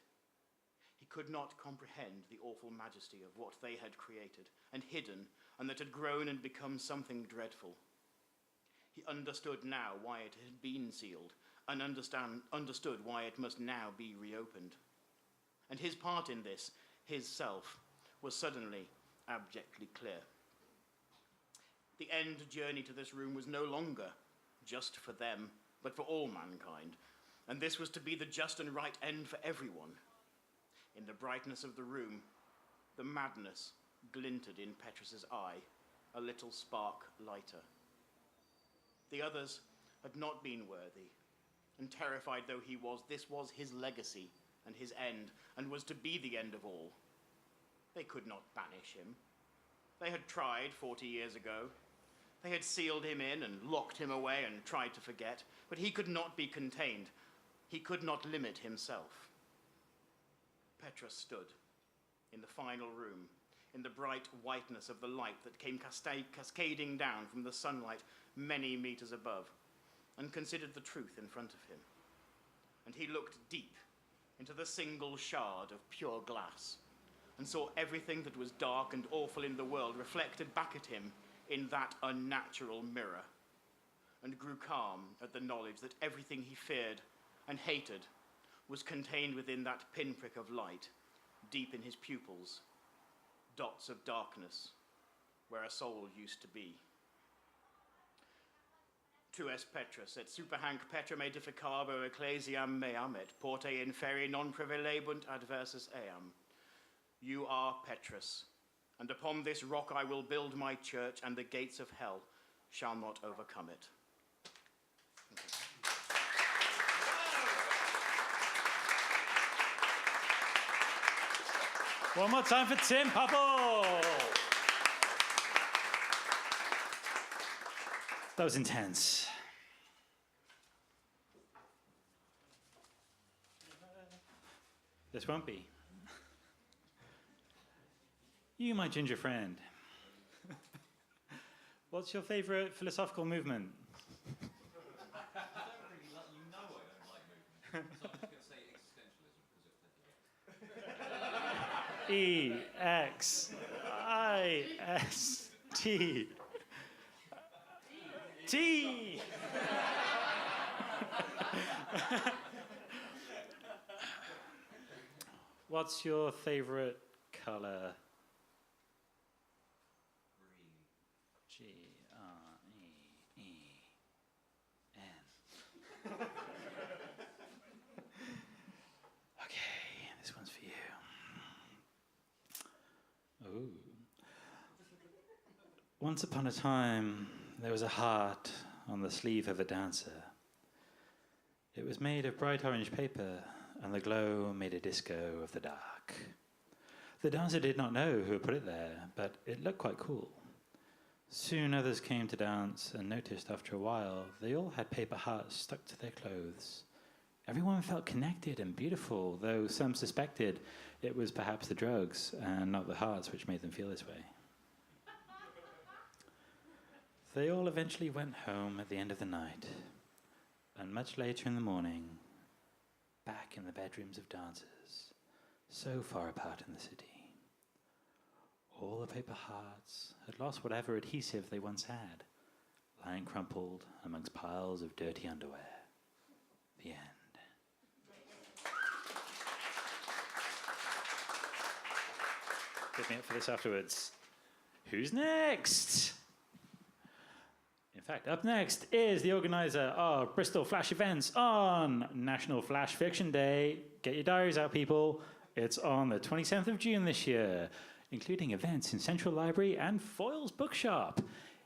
He could not comprehend the awful majesty of what they had created and hidden, and that had grown and become something dreadful. He understood now why it had been sealed, and understood why it must now be reopened. And his part in this, his self, was suddenly abjectly clear. The end journey to this room was no longer just for them, but for all mankind, and this was to be the just and right end for everyone. In the brightness of the room, the madness glinted in Petrus's eye, a little spark lighter. The others had not been worthy, and terrified though he was, this was his legacy and his end, and was to be the end of all. They could not banish him. They had tried 40 years ago. They had sealed him in and locked him away and tried to forget, but he could not be contained. He could not limit himself. Petrus stood in the final room, in the bright whiteness of the light that came cascading down from the sunlight many meters above, and considered the truth in front of him. And he looked deep into the single shard of pure glass, and saw everything that was dark and awful in the world reflected back at him in that unnatural mirror, and grew calm at the knowledge that everything he feared and hated was contained within that pinprick of light, deep in his pupils, dots of darkness, where a soul used to be. Tu es Petrus, et super hanc Petra me edificabo ecclesiam meam, et porte in ferri non prevalebunt adversus eam. You are Petrus, and upon this rock I will build my church, and the gates of hell shall not overcome it. One more time for Tim Popple. That was intense. This won't be. You, my ginger friend. What's your favourite philosophical movement? I don't really like, you know I don't like movement. So I'm just going to say existentialism because E-X-I-S-T. T. What's your favourite colour? Green. G-R-E-E-N. Okay, this one's for you. Ooh. Once upon a time, there was a heart on the sleeve of a dancer. It was made of bright orange paper, and the glow made a disco of the dark. The dancer did not know who had put it there, but it looked quite cool. Soon others came to dance and noticed after a while they all had paper hearts stuck to their clothes. Everyone felt connected and beautiful, though some suspected it was perhaps the drugs and not the hearts which made them feel this way. They all eventually went home at the end of the night, and much later in the morning, back in the bedrooms of dancers, so far apart in the city. All the paper hearts had lost whatever adhesive they once had, lying crumpled amongst piles of dirty underwear. The end. Get me up for this afterwards. Who's next? In fact, up next is the organiser of Bristol Flash events on National Flash Fiction Day. Get your diaries out, people. It's on the 27th of June this year, including events in Central Library and Foyle's Bookshop.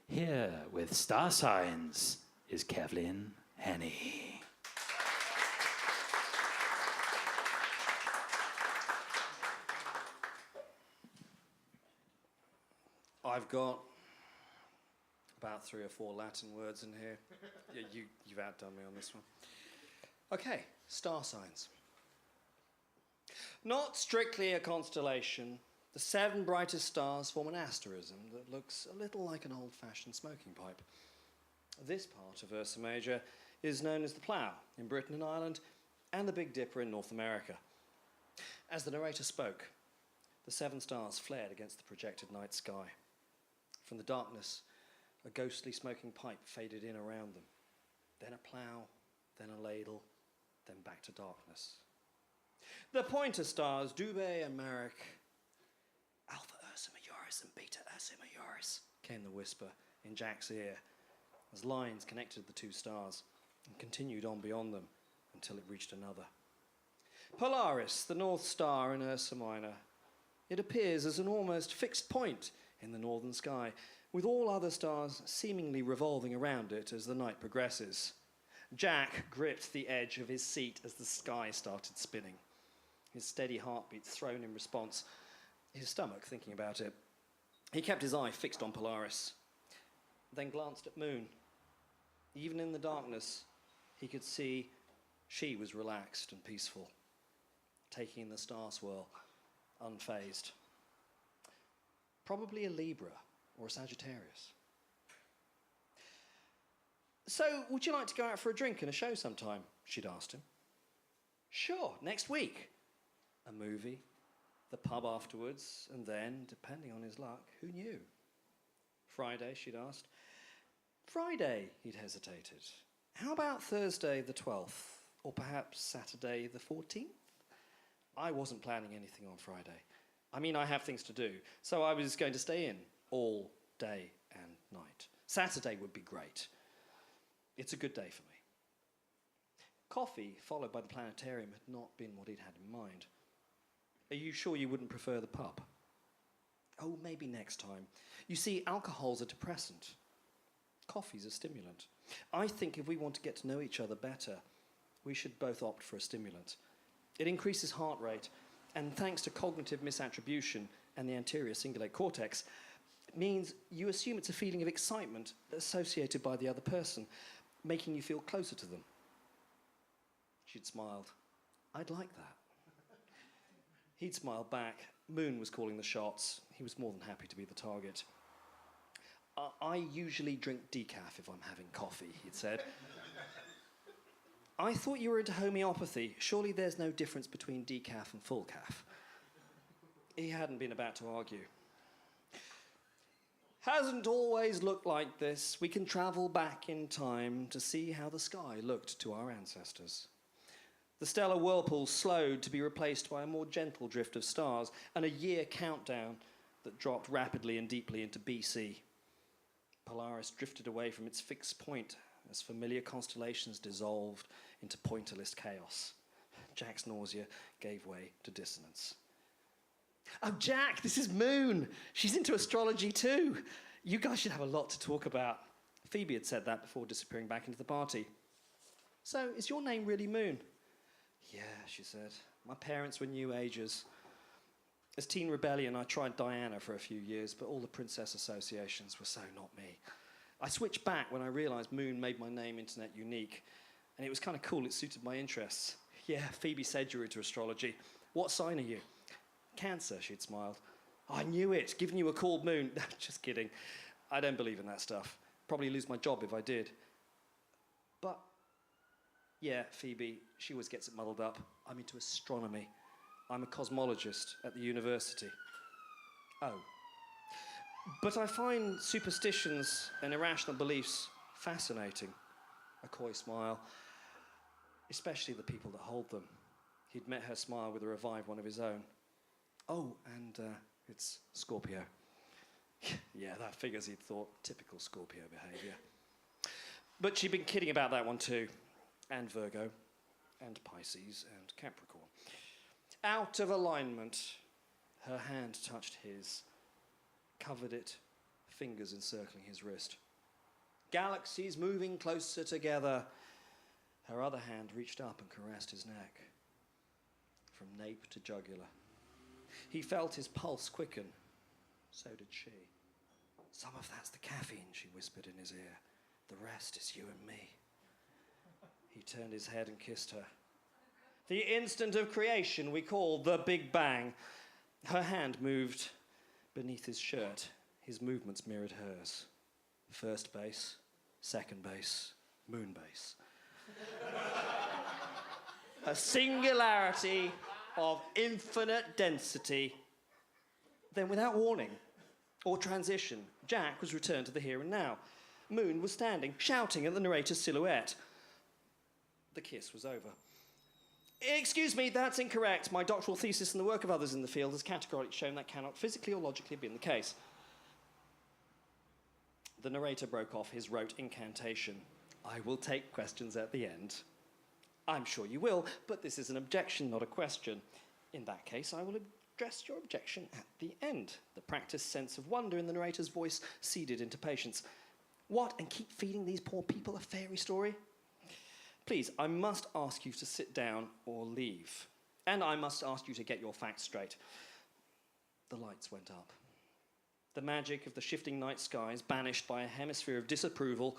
Here with Star Signs is Kevlin Henney. I've got about 3 or 4 Latin words in here. Yeah, you've outdone me on this one. Okay, star signs. Not strictly a constellation, the 7 brightest stars form an asterism that looks a little like an old-fashioned smoking pipe. This part of Ursa Major is known as the Plough in Britain and Ireland, and the Big Dipper in North America. As the narrator spoke, the 7 stars flared against the projected night sky. From the darkness, a ghostly smoking pipe faded in around them. Then a plough, then a ladle, then back to darkness. The pointer stars, Dubhe and Marek, Alpha Ursa Majoris and Beta Ursa Majoris, came the whisper in Jack's ear as lines connected the 2 stars and continued on beyond them until it reached another. Polaris, the North Star in Ursa Minor. It appears as an almost fixed point in the northern sky, with all other stars seemingly revolving around it as the night progresses. Jack gripped the edge of his seat as the sky started spinning, his steady heartbeat thrown in response, his stomach thinking about it. He kept his eye fixed on Polaris, then glanced at Moon. Even in the darkness, he could see she was relaxed and peaceful, taking in the star swirl, unfazed. Probably a Libra or a Sagittarius. So, would you like to go out for a drink and a show sometime? She'd asked him. Sure, next week. A movie, the pub afterwards, and then, depending on his luck, who knew? Friday, she'd asked. Friday, he'd hesitated. How about Thursday the 12th, or perhaps Saturday the 14th? I wasn't planning anything on Friday. I mean, I have things to do, so I was going to stay in all day and night. Saturday would be great. It's a good day for me. Coffee, followed by the planetarium, had not been what he'd had in mind. Are you sure you wouldn't prefer the pub? Oh, maybe next time. You see, alcohol's a depressant. Coffee's a stimulant. I think if we want to get to know each other better, we should both opt for a stimulant. It increases heart rate, and thanks to cognitive misattribution and the anterior cingulate cortex, it means you assume it's a feeling of excitement associated by the other person, making you feel closer to them. She'd smiled. I'd like that. He'd smiled back. Moon was calling the shots. He was more than happy to be the target. I usually drink decaf if I'm having coffee, he'd said. I thought you were into homeopathy. Surely there's no difference between decaf and full calf. He hadn't been about to argue. Hasn't always looked like this. We can travel back in time to see how the sky looked to our ancestors. The stellar whirlpool slowed to be replaced by a more gentle drift of stars and a year countdown that dropped rapidly and deeply into BC. Polaris drifted away from its fixed point as familiar constellations dissolved into pointerless chaos. Jack's nausea gave way to dissonance. Oh, Jack, this is Moon. She's into astrology too. You guys should have a lot to talk about. Phoebe had said that before disappearing back into the party. So, is your name really Moon? Yeah, she said. My parents were New Agers. As Teen Rebellion, I tried Diana for a few years, but all the princess associations were so not me. I switched back when I realised Moon made my name internet unique, and it was kind of cool, it suited my interests. Yeah, Phoebe said you were into astrology. What sign are you? Cancer, she'd smiled. I knew it, giving you a cold moon. Just kidding. I don't believe in that stuff. Probably lose my job if I did. But, yeah, Phoebe, she always gets it muddled up. I'm into astronomy. I'm a cosmologist at the university. Oh. But I find superstitions and irrational beliefs fascinating. A coy smile. Especially the people that hold them. He'd met her smile with a revived one of his own. Oh, and it's Scorpio. Yeah, that figures, he'd thought. Typical Scorpio behaviour. But she'd been kidding about that one too. And Virgo, and Pisces, and Capricorn. Out of alignment, her hand touched his, covered it, fingers encircling his wrist. Galaxies moving closer together. Her other hand reached up and caressed his neck, from nape to jugular. He felt his pulse quicken. So did she. Some of that's the caffeine, she whispered in his ear. The rest is you and me. He turned his head and kissed her. The instant of creation we call the Big Bang. Her hand moved beneath his shirt. His movements mirrored hers. First base, second base, moon base. A singularity of infinite density. Then, without warning or transition, Jack was returned to the here and now. Moon was standing, shouting at the narrator's silhouette. The kiss was over. Excuse me, that's incorrect. My doctoral thesis and the work of others in the field has categorically shown that cannot physically or logically have been the case. The narrator broke off his rote incantation. I will take questions at the end. I'm sure you will, but this is an objection, not a question. In that case, I will address your objection at the end. The practiced sense of wonder in the narrator's voice seeded into patience. What, and keep feeding these poor people a fairy story? Please, I must ask you to sit down or leave. And I must ask you to get your facts straight. The lights went up. The magic of the shifting night skies banished by a hemisphere of disapproval,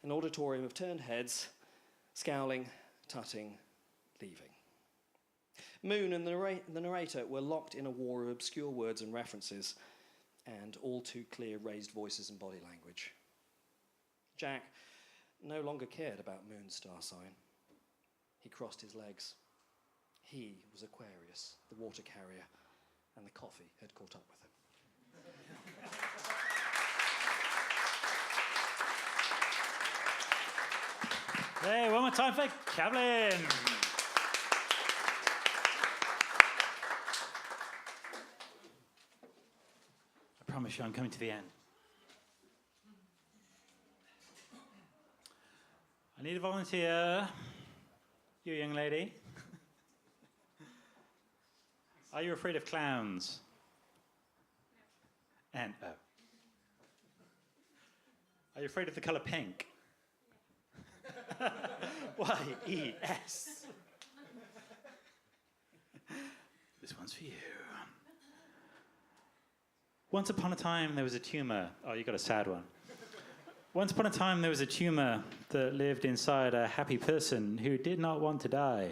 an auditorium of turned heads, scowling, tutting, leaving. Moon and the narrator were locked in a war of obscure words and references, and all too clear raised voices and body language. Jack no longer cared about Moon's star sign. He crossed his legs. He was Aquarius, the water carrier, and the coffee had caught up with him. Hey, one more time for Kevlin. I promise you I'm coming to the end. I need a volunteer. You, young lady. Are you afraid of clowns? N-O. Are you afraid of the colour pink? Y-E-S. This one's for you. Once upon a time, there was a tumour. Oh, you got a sad one. Once upon a time, there was a tumour that lived inside a happy person who did not want to die.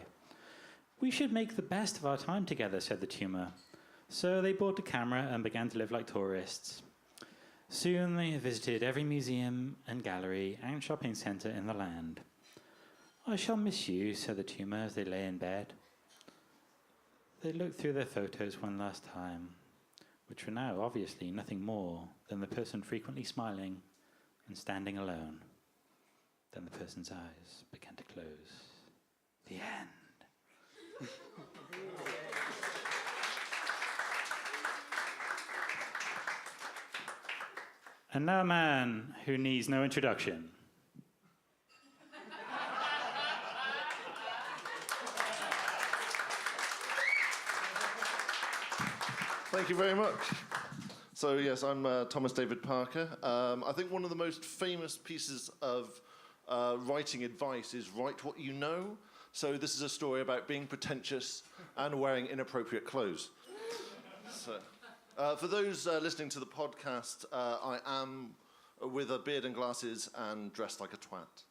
We should make the best of our time together, said the tumour. So they bought a camera and began to live like tourists. Soon they visited every museum and gallery and shopping centre in the land. I shall miss you, said the tumour as they lay in bed. They looked through their photos one last time, which were now obviously nothing more than the person frequently smiling and standing alone. Then the person's eyes began to close. The end. And now a man who needs no introduction. Thank you very much. So yes, I'm Thomas David Parker. I think one of the most famous pieces of writing advice is write what you know. So this is a story about being pretentious and wearing inappropriate clothes. So, for those listening to the podcast, I am with a beard and glasses and dressed like a twat.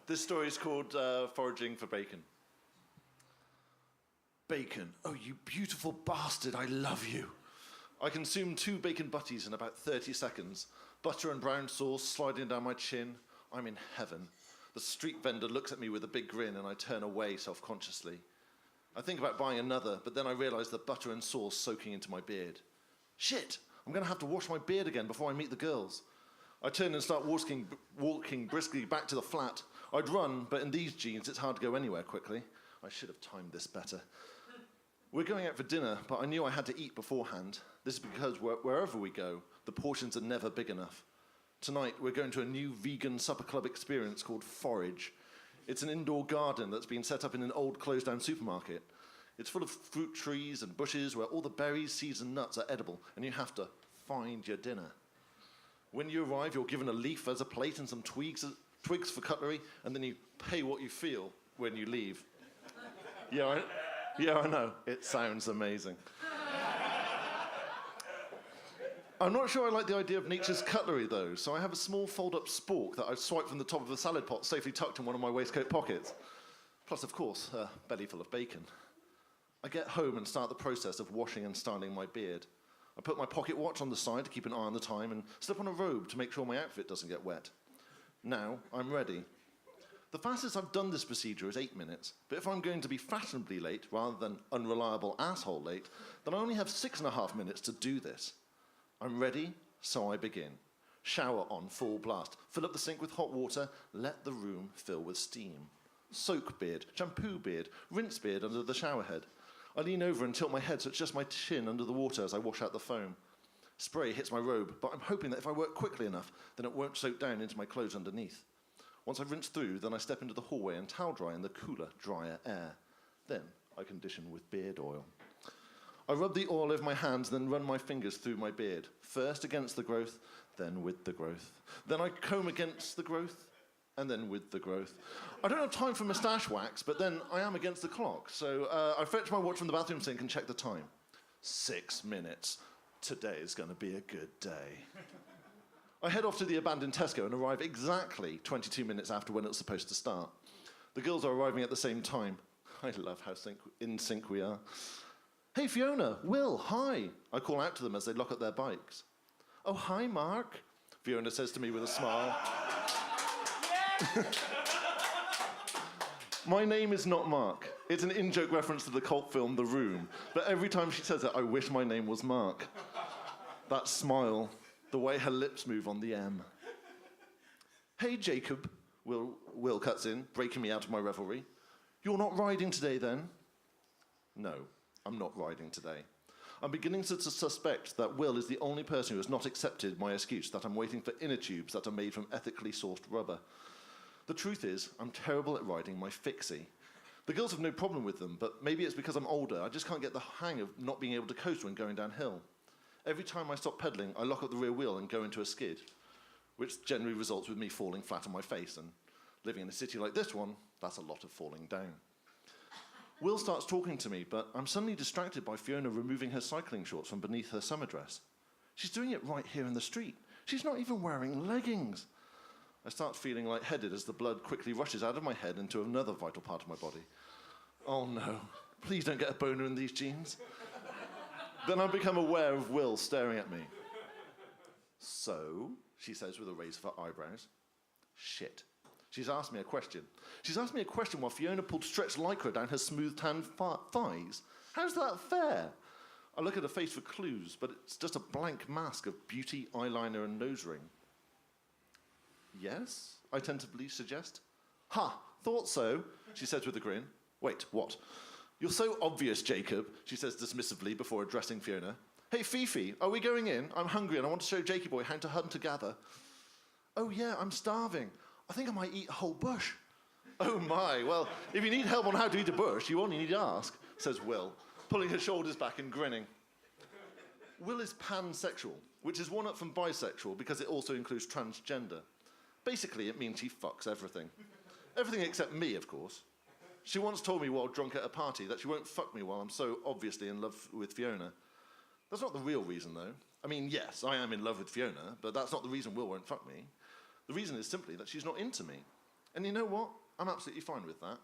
This story is called Foraging for Bacon. Bacon. Oh, you beautiful bastard, I love you. I consumed 2 bacon butties in about 30 seconds. Butter and brown sauce sliding down my chin. I'm in heaven. The street vendor looks at me with a big grin and I turn away self-consciously. I think about buying another, but then I realise the butter and sauce soaking into my beard. Shit! I'm going to have to wash my beard again before I meet the girls. I turn and start walking briskly back to the flat. I'd run, but in these jeans it's hard to go anywhere quickly. I should have timed this better. We're going out for dinner, but I knew I had to eat beforehand. This is because wherever we go, the portions are never big enough. Tonight, we're going to a new vegan supper club experience called Forage. It's an indoor garden that's been set up in an old closed-down supermarket. It's full of fruit trees and bushes where all the berries, seeds, and nuts are edible, and you have to find your dinner. When you arrive, you're given a leaf as a plate and some twigs for cutlery, and then you pay what you feel when you leave. Yeah, I know. It sounds amazing. I'm not sure I like the idea of nature's cutlery, though, so I have a small fold-up spork that I've swiped from the top of a salad pot safely tucked in one of my waistcoat pockets. Plus, of course, a belly full of bacon. I get home and start the process of washing and styling my beard. I put my pocket watch on the side to keep an eye on the time and slip on a robe to make sure my outfit doesn't get wet. Now, I'm ready. The fastest I've done this procedure is 8 minutes, but if I'm going to be fashionably late rather than unreliable asshole late, then I only have 6.5 minutes to do this. I'm ready, so I begin. Shower on full blast. Fill up the sink with hot water. Let the room fill with steam. Soak beard, shampoo beard, rinse beard under the shower head. I lean over and tilt my head so it's just my chin under the water as I wash out the foam. Spray hits my robe, but I'm hoping that if I work quickly enough, then it won't soak down into my clothes underneath. Once I've rinsed through, then I step into the hallway and towel dry in the cooler, drier air. Then I condition with beard oil. I rub the oil over my hands, then run my fingers through my beard, first against the growth, then with the growth. Then I comb against the growth, and then with the growth. I don't have time for moustache wax, but then I am against the clock, so I fetch my watch from the bathroom sink and check the time. 6 minutes. Today is going to be a good day. I head off to the abandoned Tesco and arrive exactly 22 minutes after when it was supposed to start. The girls are arriving at the same time. I love how in sync we are. Hey, Fiona, Will, hi. I call out to them as they lock up their bikes. Oh, hi, Mark, Fiona says to me with a smile. My name is not Mark. It's an in-joke reference to the cult film The Room, but every time she says it, I wish my name was Mark. That smile, the way her lips move on the M. Hey, Jacob, Will cuts in, breaking me out of my revelry. You're not riding today, then? No, I'm not riding today. I'm beginning to suspect that Will is the only person who has not accepted my excuse that I'm waiting for inner tubes that are made from ethically sourced rubber. The truth is, I'm terrible at riding my fixie. The girls have no problem with them, but maybe it's because I'm older. I just can't get the hang of not being able to coast when going downhill. Every time I stop pedalling, I lock up the rear wheel and go into a skid, which generally results with me falling flat on my face, and living in a city like this one, that's a lot of falling down. Will starts talking to me, but I'm suddenly distracted by Fiona removing her cycling shorts from beneath her summer dress. She's doing it right here in the street. She's not even wearing leggings. I start feeling lightheaded as the blood quickly rushes out of my head into another vital part of my body. Oh no, please don't get a boner in these jeans. Then I become aware of Will staring at me. So, she says with a raise of her eyebrows. Shit. She's asked me a question. She's asked me a question while Fiona pulled stretched lycra down her smooth tan thighs. How's that fair? I look at her face for clues, but it's just a blank mask of beauty, eyeliner, and nose ring. Yes, I tentatively suggest. Ha, thought so, she says with a grin. Wait, what? You're so obvious, Jacob, she says dismissively before addressing Fiona. Hey, Fifi, are we going in? I'm hungry and I want to show Jakey boy how to hunt and gather. Oh yeah, I'm starving. I think I might eat a whole bush. Oh my, well, if you need help on how to eat a bush, you only need to ask, says Will, pulling her shoulders back and grinning. Will is pansexual, which is one up from bisexual because it also includes transgender. Basically, it means he fucks everything. Everything except me, of course. She once told me while drunk at a party that she won't fuck me while I'm so obviously in love with Fiona. That's not the real reason, though. I mean, yes, I am in love with Fiona, but that's not the reason Will won't fuck me. The reason is simply that she's not into me. And you know what? I'm absolutely fine with that.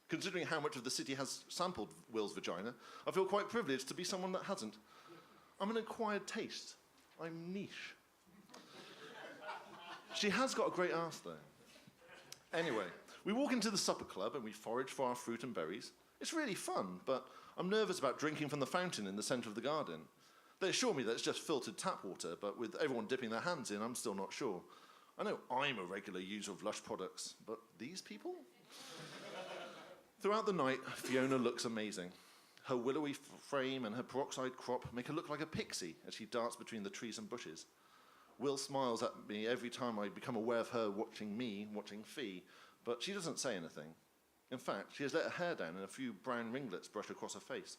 Considering how much of the city has sampled Will's vagina, I feel quite privileged to be someone that hasn't. I'm an acquired taste. I'm niche. She has got a great ass, though. Anyway, we walk into the supper club and we forage for our fruit and berries. It's really fun, but I'm nervous about drinking from the fountain in the centre of the garden. They assure me that it's just filtered tap water, but with everyone dipping their hands in, I'm still not sure. I know I'm a regular user of Lush products, but these people? Throughout the night, Fiona looks amazing. Her willowy frame and her peroxide crop make her look like a pixie as she darts between the trees and bushes. Will smiles at me every time I become aware of her watching me, watching Fee, but she doesn't say anything. In fact, she has let her hair down and a few brown ringlets brush across her face.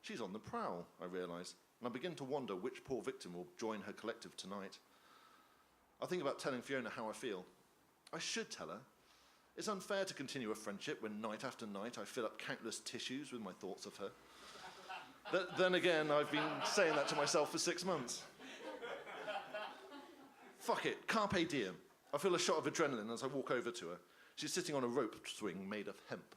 She's on the prowl, I realise, and I begin to wonder which poor victim will join her collective tonight. I think about telling Fiona how I feel. I should tell her. It's unfair to continue a friendship when night after night I fill up countless tissues with my thoughts of her. Then again, I've been saying that to myself for 6 months. Fuck it, carpe diem. I feel a shot of adrenaline as I walk over to her. She's sitting on a rope swing made of hemp.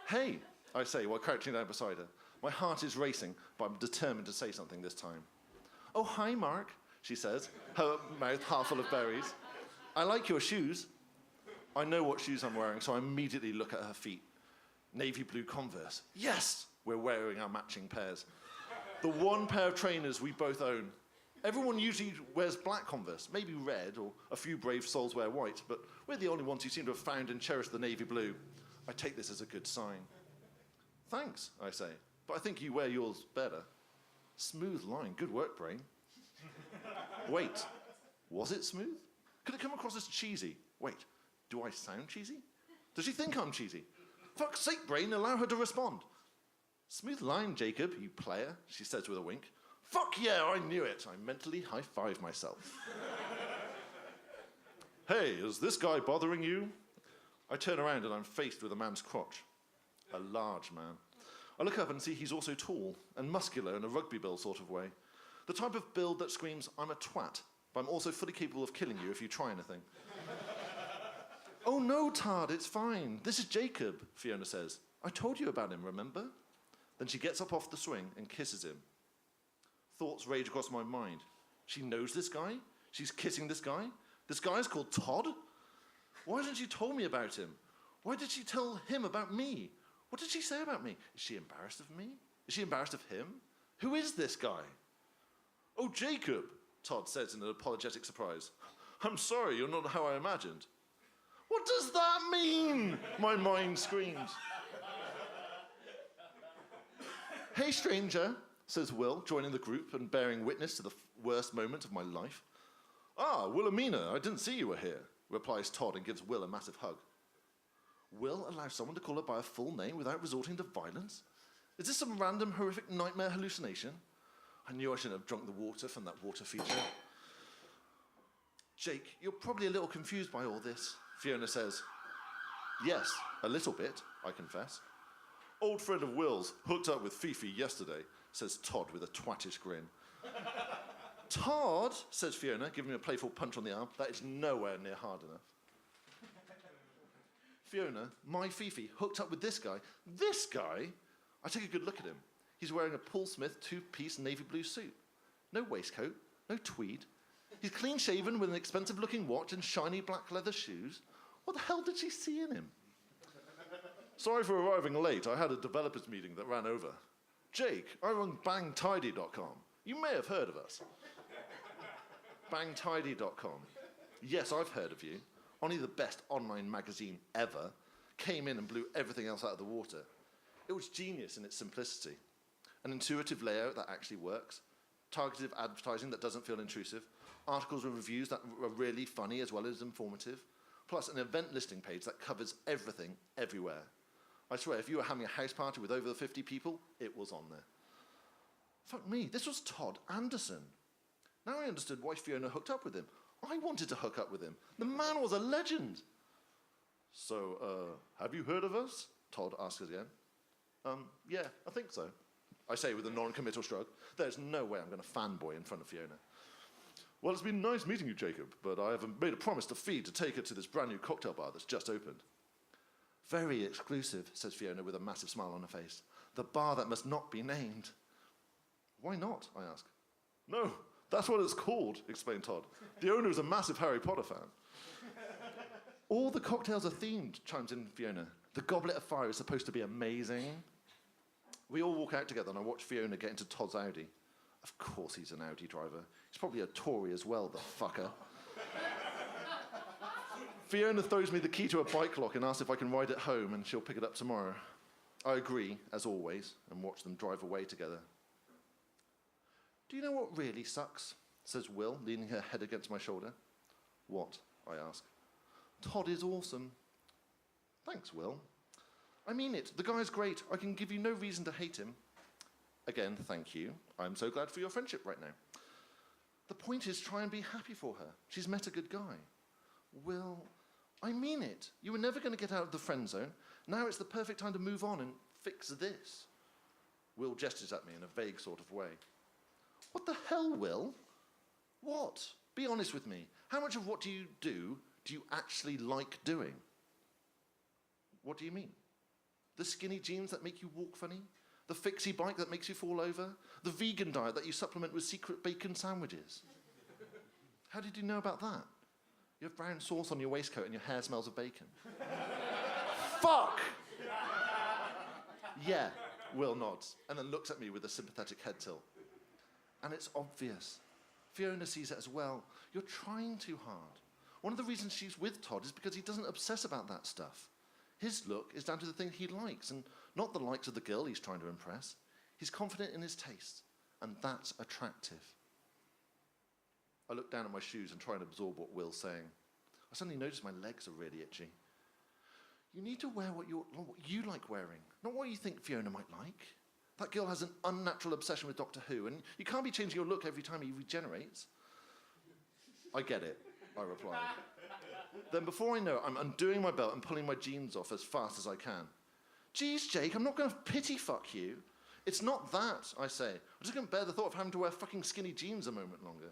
Hey, I say while crouching down beside her. My heart is racing, but I'm determined to say something this time. Oh, hi, Mark, she says, her mouth half full of berries. I like your shoes. I know what shoes I'm wearing, so I immediately look at her feet. Navy blue Converse. Yes, we're wearing our matching pairs. The one pair of trainers we both own. Everyone usually wears black Converse, maybe red, or a few brave souls wear white, but we're the only ones who seem to have found and cherished the navy blue. I take this as a good sign. Thanks, I say, but I think you wear yours better. Smooth line, good work, Brain. Wait, was it smooth? Could it come across as cheesy? Wait, do I sound cheesy? Does she think I'm cheesy? Fuck's sake, Brain, allow her to respond. Smooth line, Jacob, you player, she says with a wink. Fuck yeah, I knew it. I mentally high-five myself. Hey, is this guy bothering you? I turn around and I'm faced with a man's crotch. A large man. I look up and see he's also tall and muscular in a rugby bill sort of way. The type of build that screams, I'm a twat, but I'm also fully capable of killing you if you try anything. Oh no, Tard, it's fine. This is Jacob, Fiona says. I told you about him, remember? Then she gets up off the swing and kisses him. Thoughts rage across my mind. She knows this guy? She's kissing this guy? This guy is called Todd? Why hasn't she told me about him? Why did she tell him about me? What did she say about me? Is she embarrassed of me? Is she embarrassed of him? Who is this guy? Oh, Jacob, Todd says in an apologetic surprise. I'm sorry, you're not how I imagined. What does that mean? My mind screams. Hey, stranger, says Will, joining the group and bearing witness to the worst moment of my life. Ah, Wilhelmina, I didn't see you were here, replies Todd and gives Will a massive hug. Will allow someone to call her by a full name without resorting to violence? Is this some random horrific nightmare hallucination? I knew I shouldn't have drunk the water from that water feature. Jake, you're probably a little confused by all this, Fiona says. Yes, a little bit, I confess. Old friend of Will's hooked up with Fifi yesterday, says Todd with a twattish grin. Todd, says Fiona, giving me a playful punch on the arm. That is nowhere near hard enough. Fiona, my Fifi, hooked up with this guy. This guy? I take a good look at him. He's wearing a Paul Smith two-piece navy blue suit. No waistcoat, no tweed. He's clean-shaven with an expensive-looking watch and shiny black leather shoes. What the hell did she see in him? Sorry for arriving late. I had a developers meeting that ran over. Jake, I run bangtidy.com. You may have heard of us. Bangtidy.com. Yes, I've heard of you. Only the best online magazine ever came in and blew everything else out of the water. It was genius in its simplicity. An intuitive layout that actually works, targeted advertising that doesn't feel intrusive, articles and reviews that are really funny as well as informative, plus an event listing page that covers everything, everywhere. I swear, if you were having a house party with over 50 people, it was on there. Fuck me, this was Todd Anderson. Now I understood why Fiona hooked up with him. I wanted to hook up with him. The man was a legend. So, have you heard of us? Todd asks again. Yeah, I think so. I say with a non-committal shrug. There's no way I'm going to fanboy in front of Fiona. Well, it's been nice meeting you, Jacob, but I have made a promise to Fee to take her to this brand new cocktail bar that's just opened. Very exclusive, says Fiona with a massive smile on her face. The bar that must not be named. Why not? I ask. No, that's what it's called, explained Todd. The owner is a massive Harry Potter fan. All the cocktails are themed, chimes in Fiona. The Goblet of Fire is supposed to be amazing. We all walk out together and I watch Fiona get into Todd's Audi. Of course he's an Audi driver. He's probably a Tory as well, the fucker. Fiona throws me the key to a bike lock and asks if I can ride it home and she'll pick it up tomorrow. I agree, as always, and watch them drive away together. Do you know what really sucks? Says Will, leaning her head against my shoulder. What? I ask. Todd is awesome. Thanks, Will. I mean it. The guy's great. I can give you no reason to hate him. Again, thank you. I'm so glad for your friendship right now. The point is try and be happy for her. She's met a good guy. Will, I mean it. You were never going to get out of the friend zone. Now it's the perfect time to move on and fix this. Will gestures at me in a vague sort of way. What the hell, Will? What? Be honest with me. How much of what you do you actually like doing? What do you mean? The skinny jeans that make you walk funny? The fixie bike that makes you fall over? The vegan diet that you supplement with secret bacon sandwiches? How did you know about that? You have brown sauce on your waistcoat and your hair smells of bacon. Fuck! Yeah, Will nods, and then looks at me with a sympathetic head tilt. And it's obvious. Fiona sees it as well. You're trying too hard. One of the reasons she's with Todd is because he doesn't obsess about that stuff. His look is down to the thing he likes, and not the likes of the girl he's trying to impress. He's confident in his taste, and that's attractive. I look down at my shoes and try and absorb what Will's saying. I suddenly notice my legs are really itchy. You need to wear what you like wearing, not what you think Fiona might like. That girl has an unnatural obsession with Doctor Who, and you can't be changing your look every time he regenerates. I get it, I replied. Then before I know it, I'm undoing my belt and pulling my jeans off as fast as I can. Geez, Jake, I'm not going to pity fuck you. It's not that, I say. I just can't bear the thought of having to wear fucking skinny jeans a moment longer.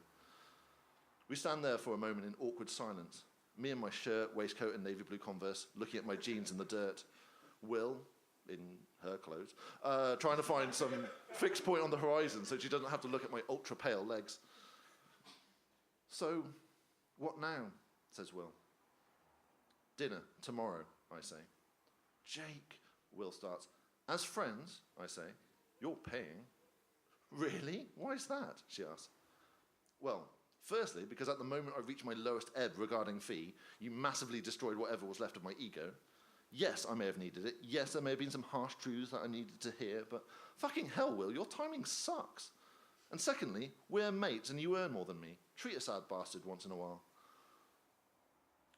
We stand there for a moment in awkward silence. Me in my shirt, waistcoat, and navy blue Converse, looking at my jeans in the dirt. Will, in her clothes, trying to find some fixed point on the horizon so she doesn't have to look at my ultra-pale legs. So, what now? Says Will. Dinner, tomorrow, I say. Jake, Will starts. As friends, I say. You're paying. Really? Why is that? She asks. Well, firstly, because at the moment I reached my lowest ebb regarding fee, you massively destroyed whatever was left of my ego. Yes, I may have needed it. Yes, there may have been some harsh truths that I needed to hear, but fucking hell, Will, your timing sucks. And secondly, we're mates and you earn more than me. Treat a sad bastard once in a while.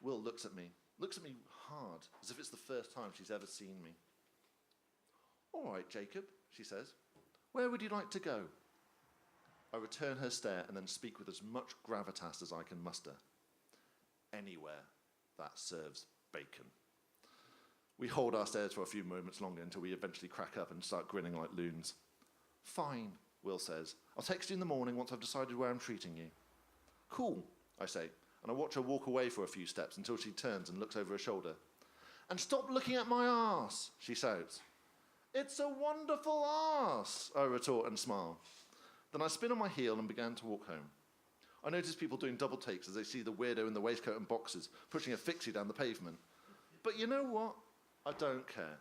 Will looks at me hard, as if it's the first time she's ever seen me. All right, Jacob, she says. Where would you like to go? I return her stare and then speak with as much gravitas as I can muster. Anywhere that serves bacon. We hold our stares for a few moments longer until we eventually crack up and start grinning like loons. Fine, Will says. I'll text you in the morning once I've decided where I'm treating you. Cool, I say, and I watch her walk away for a few steps until she turns and looks over her shoulder. And stop looking at my arse, she shouts. It's a wonderful arse, I retort and smile. Then I spin on my heel and began to walk home. I notice people doing double takes as they see the weirdo in the waistcoat and boxers pushing a fixie down the pavement. But you know what? I don't care.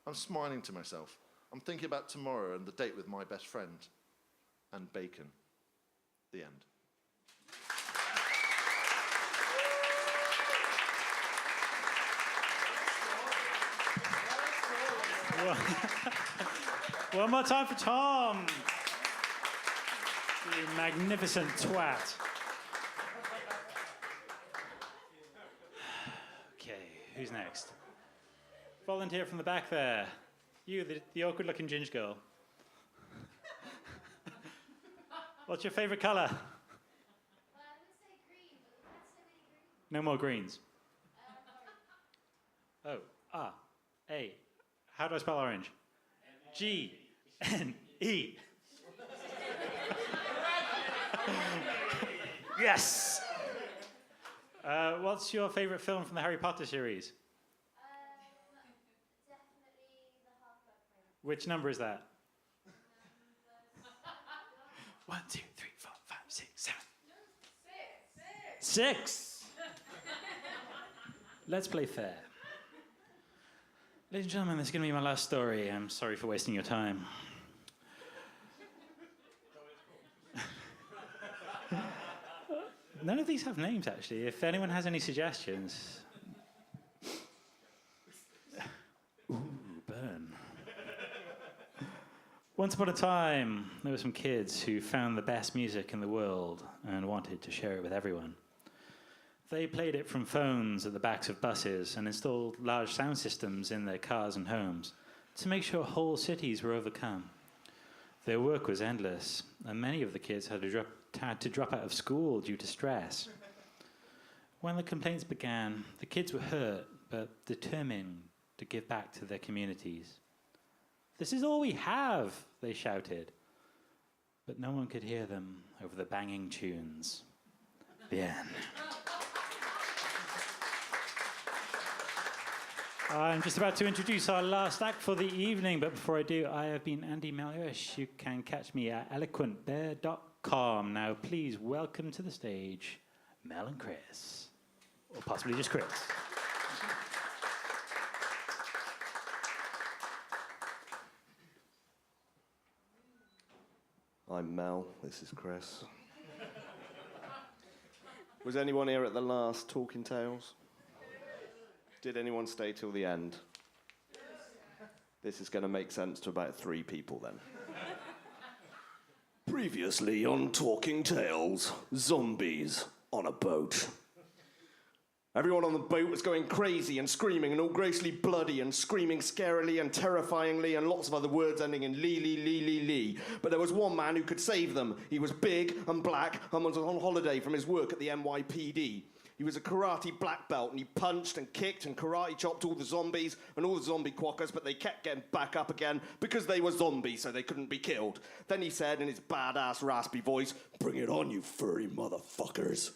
I'm smiling to myself. I'm thinking about tomorrow and the date with my best friend. And bacon. The end. One more time for Tom. You magnificent twat. Okay, who's next? Volunteer from the back there. You, the awkward-looking ginger girl. What's your favourite colour? Well, I would say green, but we can't say many green. No more greens. Orange. Oh, A. How do I spell orange? G-N-E. Yes! What's your favourite film from the Harry Potter series? Definitely the Half-Blood Prince. Which number is that? 1, 2, 3, 4, 5, 6, 7. 6! Let's play fair. Ladies and gentlemen, this is going to be my last story. I'm sorry for wasting your time. None of these have names, actually. If anyone has any suggestions. Ooh, burn. Once upon a time, there were some kids who found the best music in the world and wanted to share it with everyone. They played it from phones at the backs of buses and installed large sound systems in their cars and homes to make sure whole cities were overcome. Their work was endless, and many of the kids had to drop out of school due to stress. When the complaints began, the kids were hurt, but determined to give back to their communities. "This is all we have," they shouted. But no one could hear them over the banging tunes. The end. I'm just about to introduce our last act for the evening, but before I do, I have been Andy Melhuish. You can catch me at eloquentbear.com. Now, please welcome to the stage Mel and Chris, or possibly just Chris. I'm Mel, this is Chris. Was anyone here at the last Talking Tales? Did anyone stay till the end? This is going to make sense to about 3 people then. Previously on Talking Tales, zombies on a boat. Everyone on the boat was going crazy and screaming and all grossly bloody and screaming scarily and terrifyingly and lots of other words ending in lee, lee, lee, lee, lee. But there was one man who could save them. He was big and black and was on holiday from his work at the NYPD. He was a karate black belt and he punched and kicked and karate chopped all the zombies and all the zombie quackers, but they kept getting back up again because they were zombies, so they couldn't be killed. Then he said in his badass raspy voice, "Bring it on, you furry motherfuckers."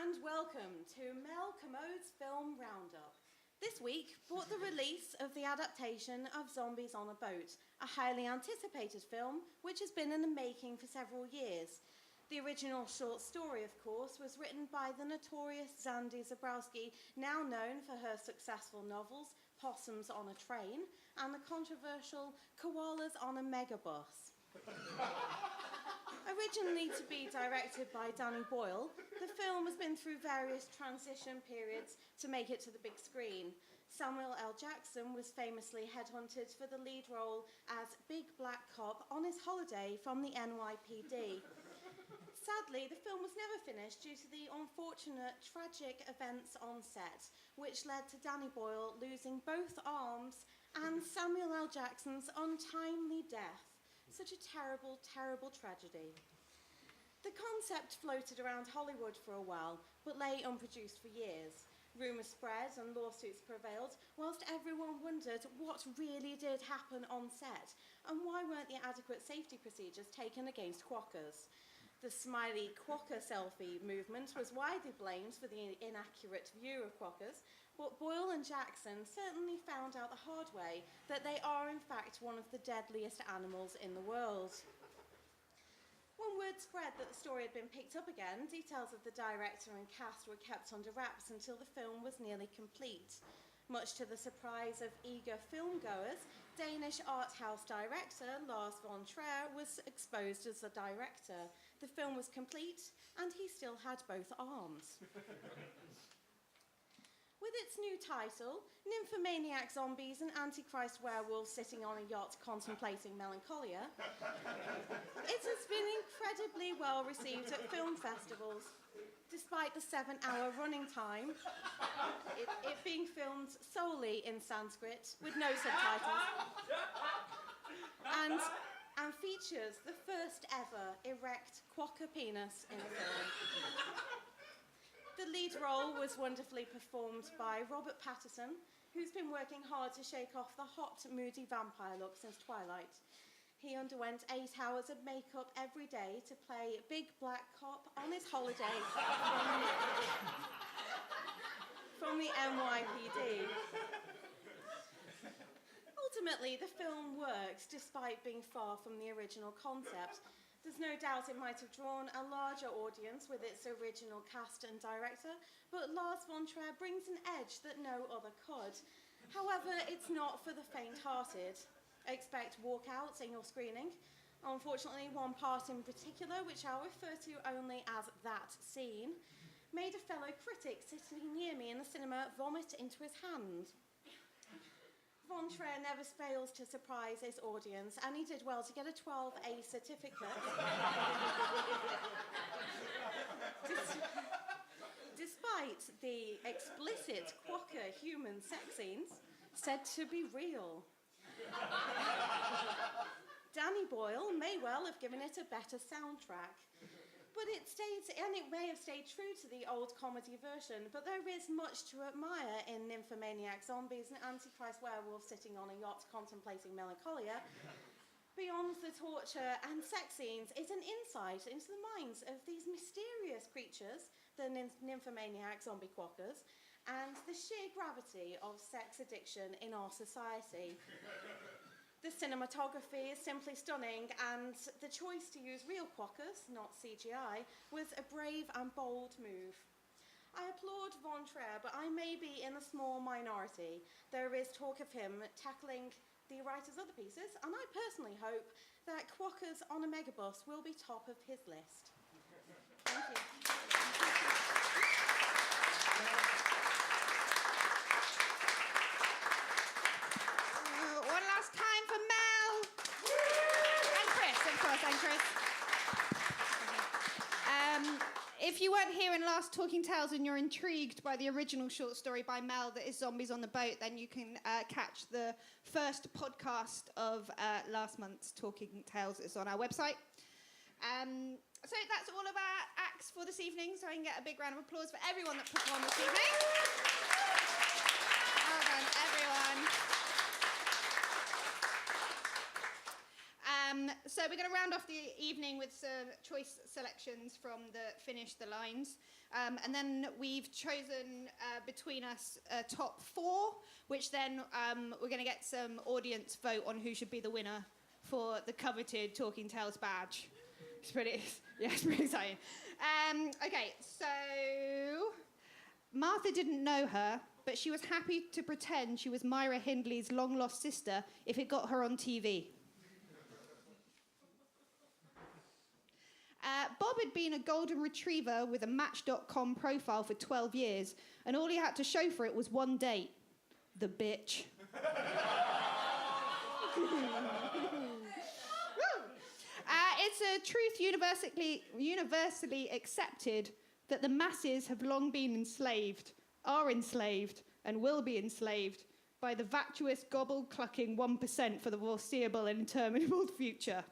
And welcome to Mel Commode's Film Roundup. This week brought the release of the adaptation of Zombies on a Boat, a highly anticipated film which has been in the making for several years. The original short story, of course, was written by the notorious Zandy Zabrowski, now known for her successful novels Possums on a Train and the controversial Koalas on a Megabus. Originally to be directed by Danny Boyle, the film has been through various transition periods to make it to the big screen. Samuel L. Jackson was famously headhunted for the lead role as Big Black Cop on his holiday from the NYPD. Sadly, the film was never finished due to the unfortunate tragic events on set, which led to Danny Boyle losing both arms and Samuel L. Jackson's untimely death. Such a terrible, terrible tragedy. The concept floated around Hollywood for a while, but lay unproduced for years. Rumours spread and lawsuits prevailed, whilst everyone wondered what really did happen on set, and why weren't the adequate safety procedures taken against quackers. The smiley quacker selfie movement was widely blamed for the inaccurate view of quackers, but Boyle and Jackson certainly found out the hard way that they are in fact one of the deadliest animals in the world. When word spread that the story had been picked up again, details of the director and cast were kept under wraps until the film was nearly complete. Much to the surprise of eager filmgoers, Danish art house director Lars von Trier was exposed as the director. The film was complete, and he still had both arms. With its new title, Nymphomaniac Zombies and Antichrist Werewolves Sitting on a Yacht Contemplating Melancholia, it has been incredibly well received at film festivals, despite the 7-hour running time, it being filmed solely in Sanskrit with no subtitles, and features the first ever erect quacker penis in a film. The lead role was wonderfully performed by Robert Pattinson, who's been working hard to shake off the hot, moody vampire look since Twilight. He underwent 8 hours of makeup every day to play Big Black Cop on his holiday from the NYPD. Ultimately, the film works despite being far from the original concept. There's no doubt it might have drawn a larger audience with its original cast and director, but Lars von Trier brings an edge that no other could. However, it's not for the faint-hearted. Expect walkouts in your screening. Unfortunately, one part in particular, which I'll refer to only as that scene, made a fellow critic sitting near me in the cinema vomit into his hand. Von Trier never fails to surprise his audience, and he did well to get a 12A certificate. Despite the explicit quacker human sex scenes said to be real. Danny Boyle may well have given it a better soundtrack. But it may have stayed true to the old comedy version, but there is much to admire in Nymphomaniac Zombies and Antichrist Werewolves Sitting on a Yacht Contemplating Melancholia. Beyond the torture and sex scenes is an insight into the minds of these mysterious creatures, the nymphomaniac zombie quackers, and the sheer gravity of sex addiction in our society. The cinematography is simply stunning, and the choice to use real quackers, not CGI, was a brave and bold move. I applaud Von Trier, but I may be in a small minority. There is talk of him tackling the writer's other pieces, and I personally hope that Quackers on a Megabus will be top of his list. Thank you. if you weren't here in last Talking Tales and you're intrigued by the original short story by Mel that is Zombies on the Boat, then you can catch the first podcast of last month's Talking Tales. It's on our website. So that's all of our acts for this evening, so I can get a big round of applause for everyone that performed this evening. Well done, everyone. So we're going to round off the evening with some choice selections from the Finish the Lines. And then we've chosen between us a top 4, which then we're going to get some audience vote on who should be the winner for the coveted Talking Tales badge. It's pretty exciting. Okay, so Martha didn't know her, but she was happy to pretend she was Myra Hindley's long-lost sister if it got her on TV. Bob had been a golden retriever with a Match.com profile for 12 years, and all he had to show for it was one date. The bitch. It's a truth universally accepted that the masses have long been enslaved, are enslaved, and will be enslaved by the vacuous, gobble-clucking 1% for the foreseeable and interminable future.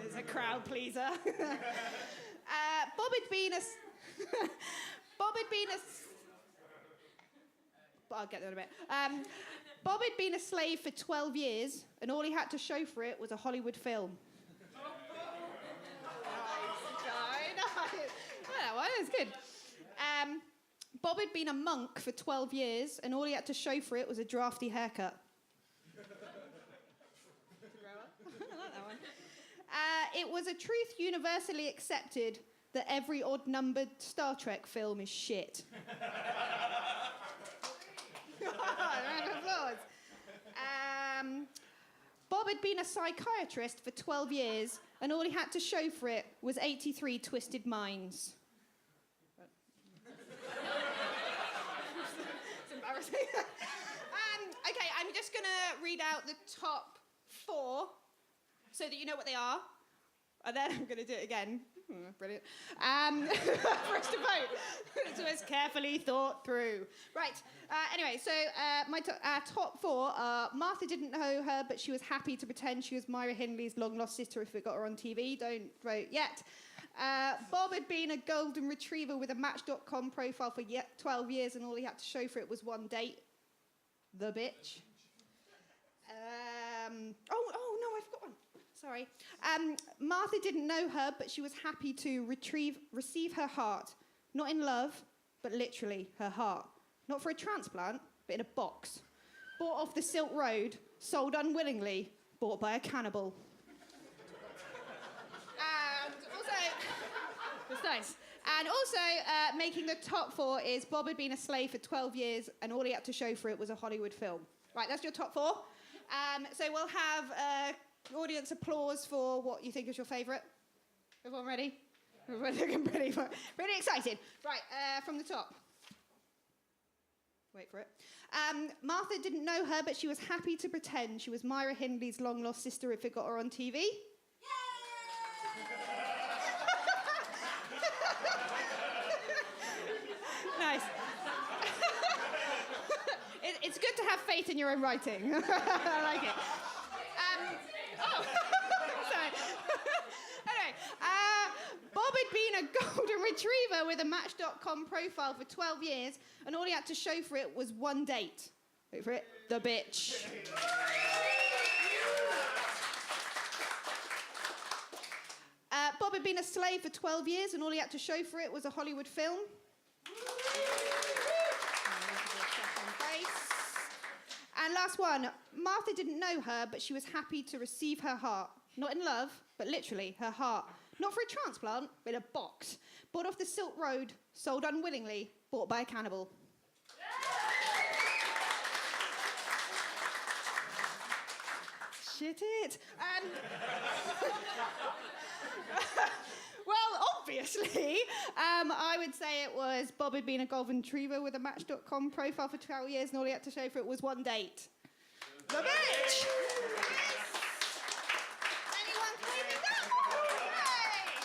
There's a crowd pleaser. Bob had been a... I'll get there in a bit. Bob had been a slave for 12 years, and all he had to show for it was a Hollywood film. That one is good. Bob had been a monk for 12 years, and all he had to show for it was a drafty haircut. I like that one. It was a truth universally accepted that every odd-numbered Star Trek film is shit. Round of applause. Bob had been a psychiatrist for 12 years, and all he had to show for it was 83 twisted minds. It's embarrassing. Okay, I'm just going to read out the top 4 so that you know what they are. And then I'm going to do it again. Brilliant. For us to vote. So it's carefully thought through. Right. Anyway, so our top 4 are Martha didn't know her, but she was happy to pretend she was Myra Hindley's long-lost sister if it got her on TV. Don't vote yet. Bob had been a golden retriever with a Match.com profile for 12 years, and all he had to show for it was one date. The bitch. Oh, no, I forgot one. Sorry. Martha didn't know her, but she was happy to receive her heart. Not in love, but literally her heart. Not for a transplant, but in a box. Bought off the Silk Road, sold unwillingly, bought by a cannibal. And also, that's nice. And also, making the top 4 is Bob had been a slave for 12 years, and all he had to show for it was a Hollywood film. Right, that's your top 4. So we'll have audience applause for what you think is your favourite. Everyone ready? Everyone's looking pretty excited. Right, from the top. Wait for it. Martha didn't know her, but she was happy to pretend she was Myra Hindley's long-lost sister if it got her on TV. Nice. It's good to have faith in your own writing. I like it. Sorry. Anyway, Bob had been a golden retriever with a Match.com profile for 12 years, and all he had to show for it was one date. Wait for it. The bitch. Bob had been a slave for 12 years, and all he had to show for it was a Hollywood film. And last one, Martha didn't know her, but she was happy to receive her heart. Not in love, but literally, her heart. Not for a transplant, but in a box. Bought off the Silk Road, sold unwillingly, bought by a cannibal. Shit it. Well, obviously, I would say it was Bob had been a golden retriever with a Match.com profile for 12 years, and all he had to show for it was one date. The bitch! Anyone claiming that? Hey!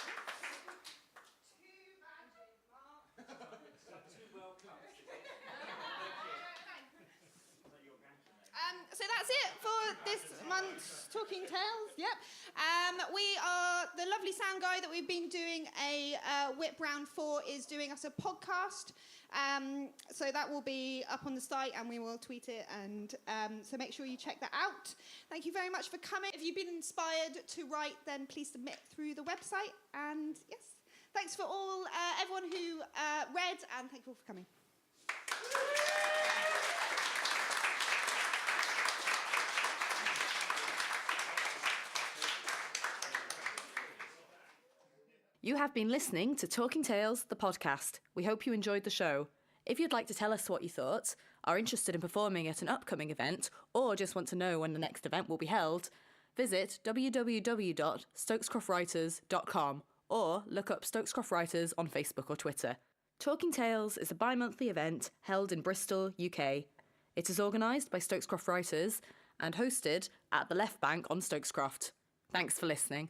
So that's it for this month's Talking Tales. Yep. We are the lovely sound guy that we've been doing a whip round for is doing us a podcast. So that will be up on the site and we will tweet it. And so make sure you check that out. Thank you very much for coming. If you've been inspired to write, then please submit through the website. And yes, thanks for everyone who read, and thank you all for coming. You have been listening to Talking Tales, the podcast. We hope you enjoyed the show. If you'd like to tell us what you thought, are interested in performing at an upcoming event, or just want to know when the next event will be held, visit www.stokescroftwriters.com or look up Stokes Croft Writers on Facebook or Twitter. Talking Tales is a bi-monthly event held in Bristol, UK. It is organised by Stokes Croft Writers and hosted at the Left Bank on Stokes Croft. Thanks for listening.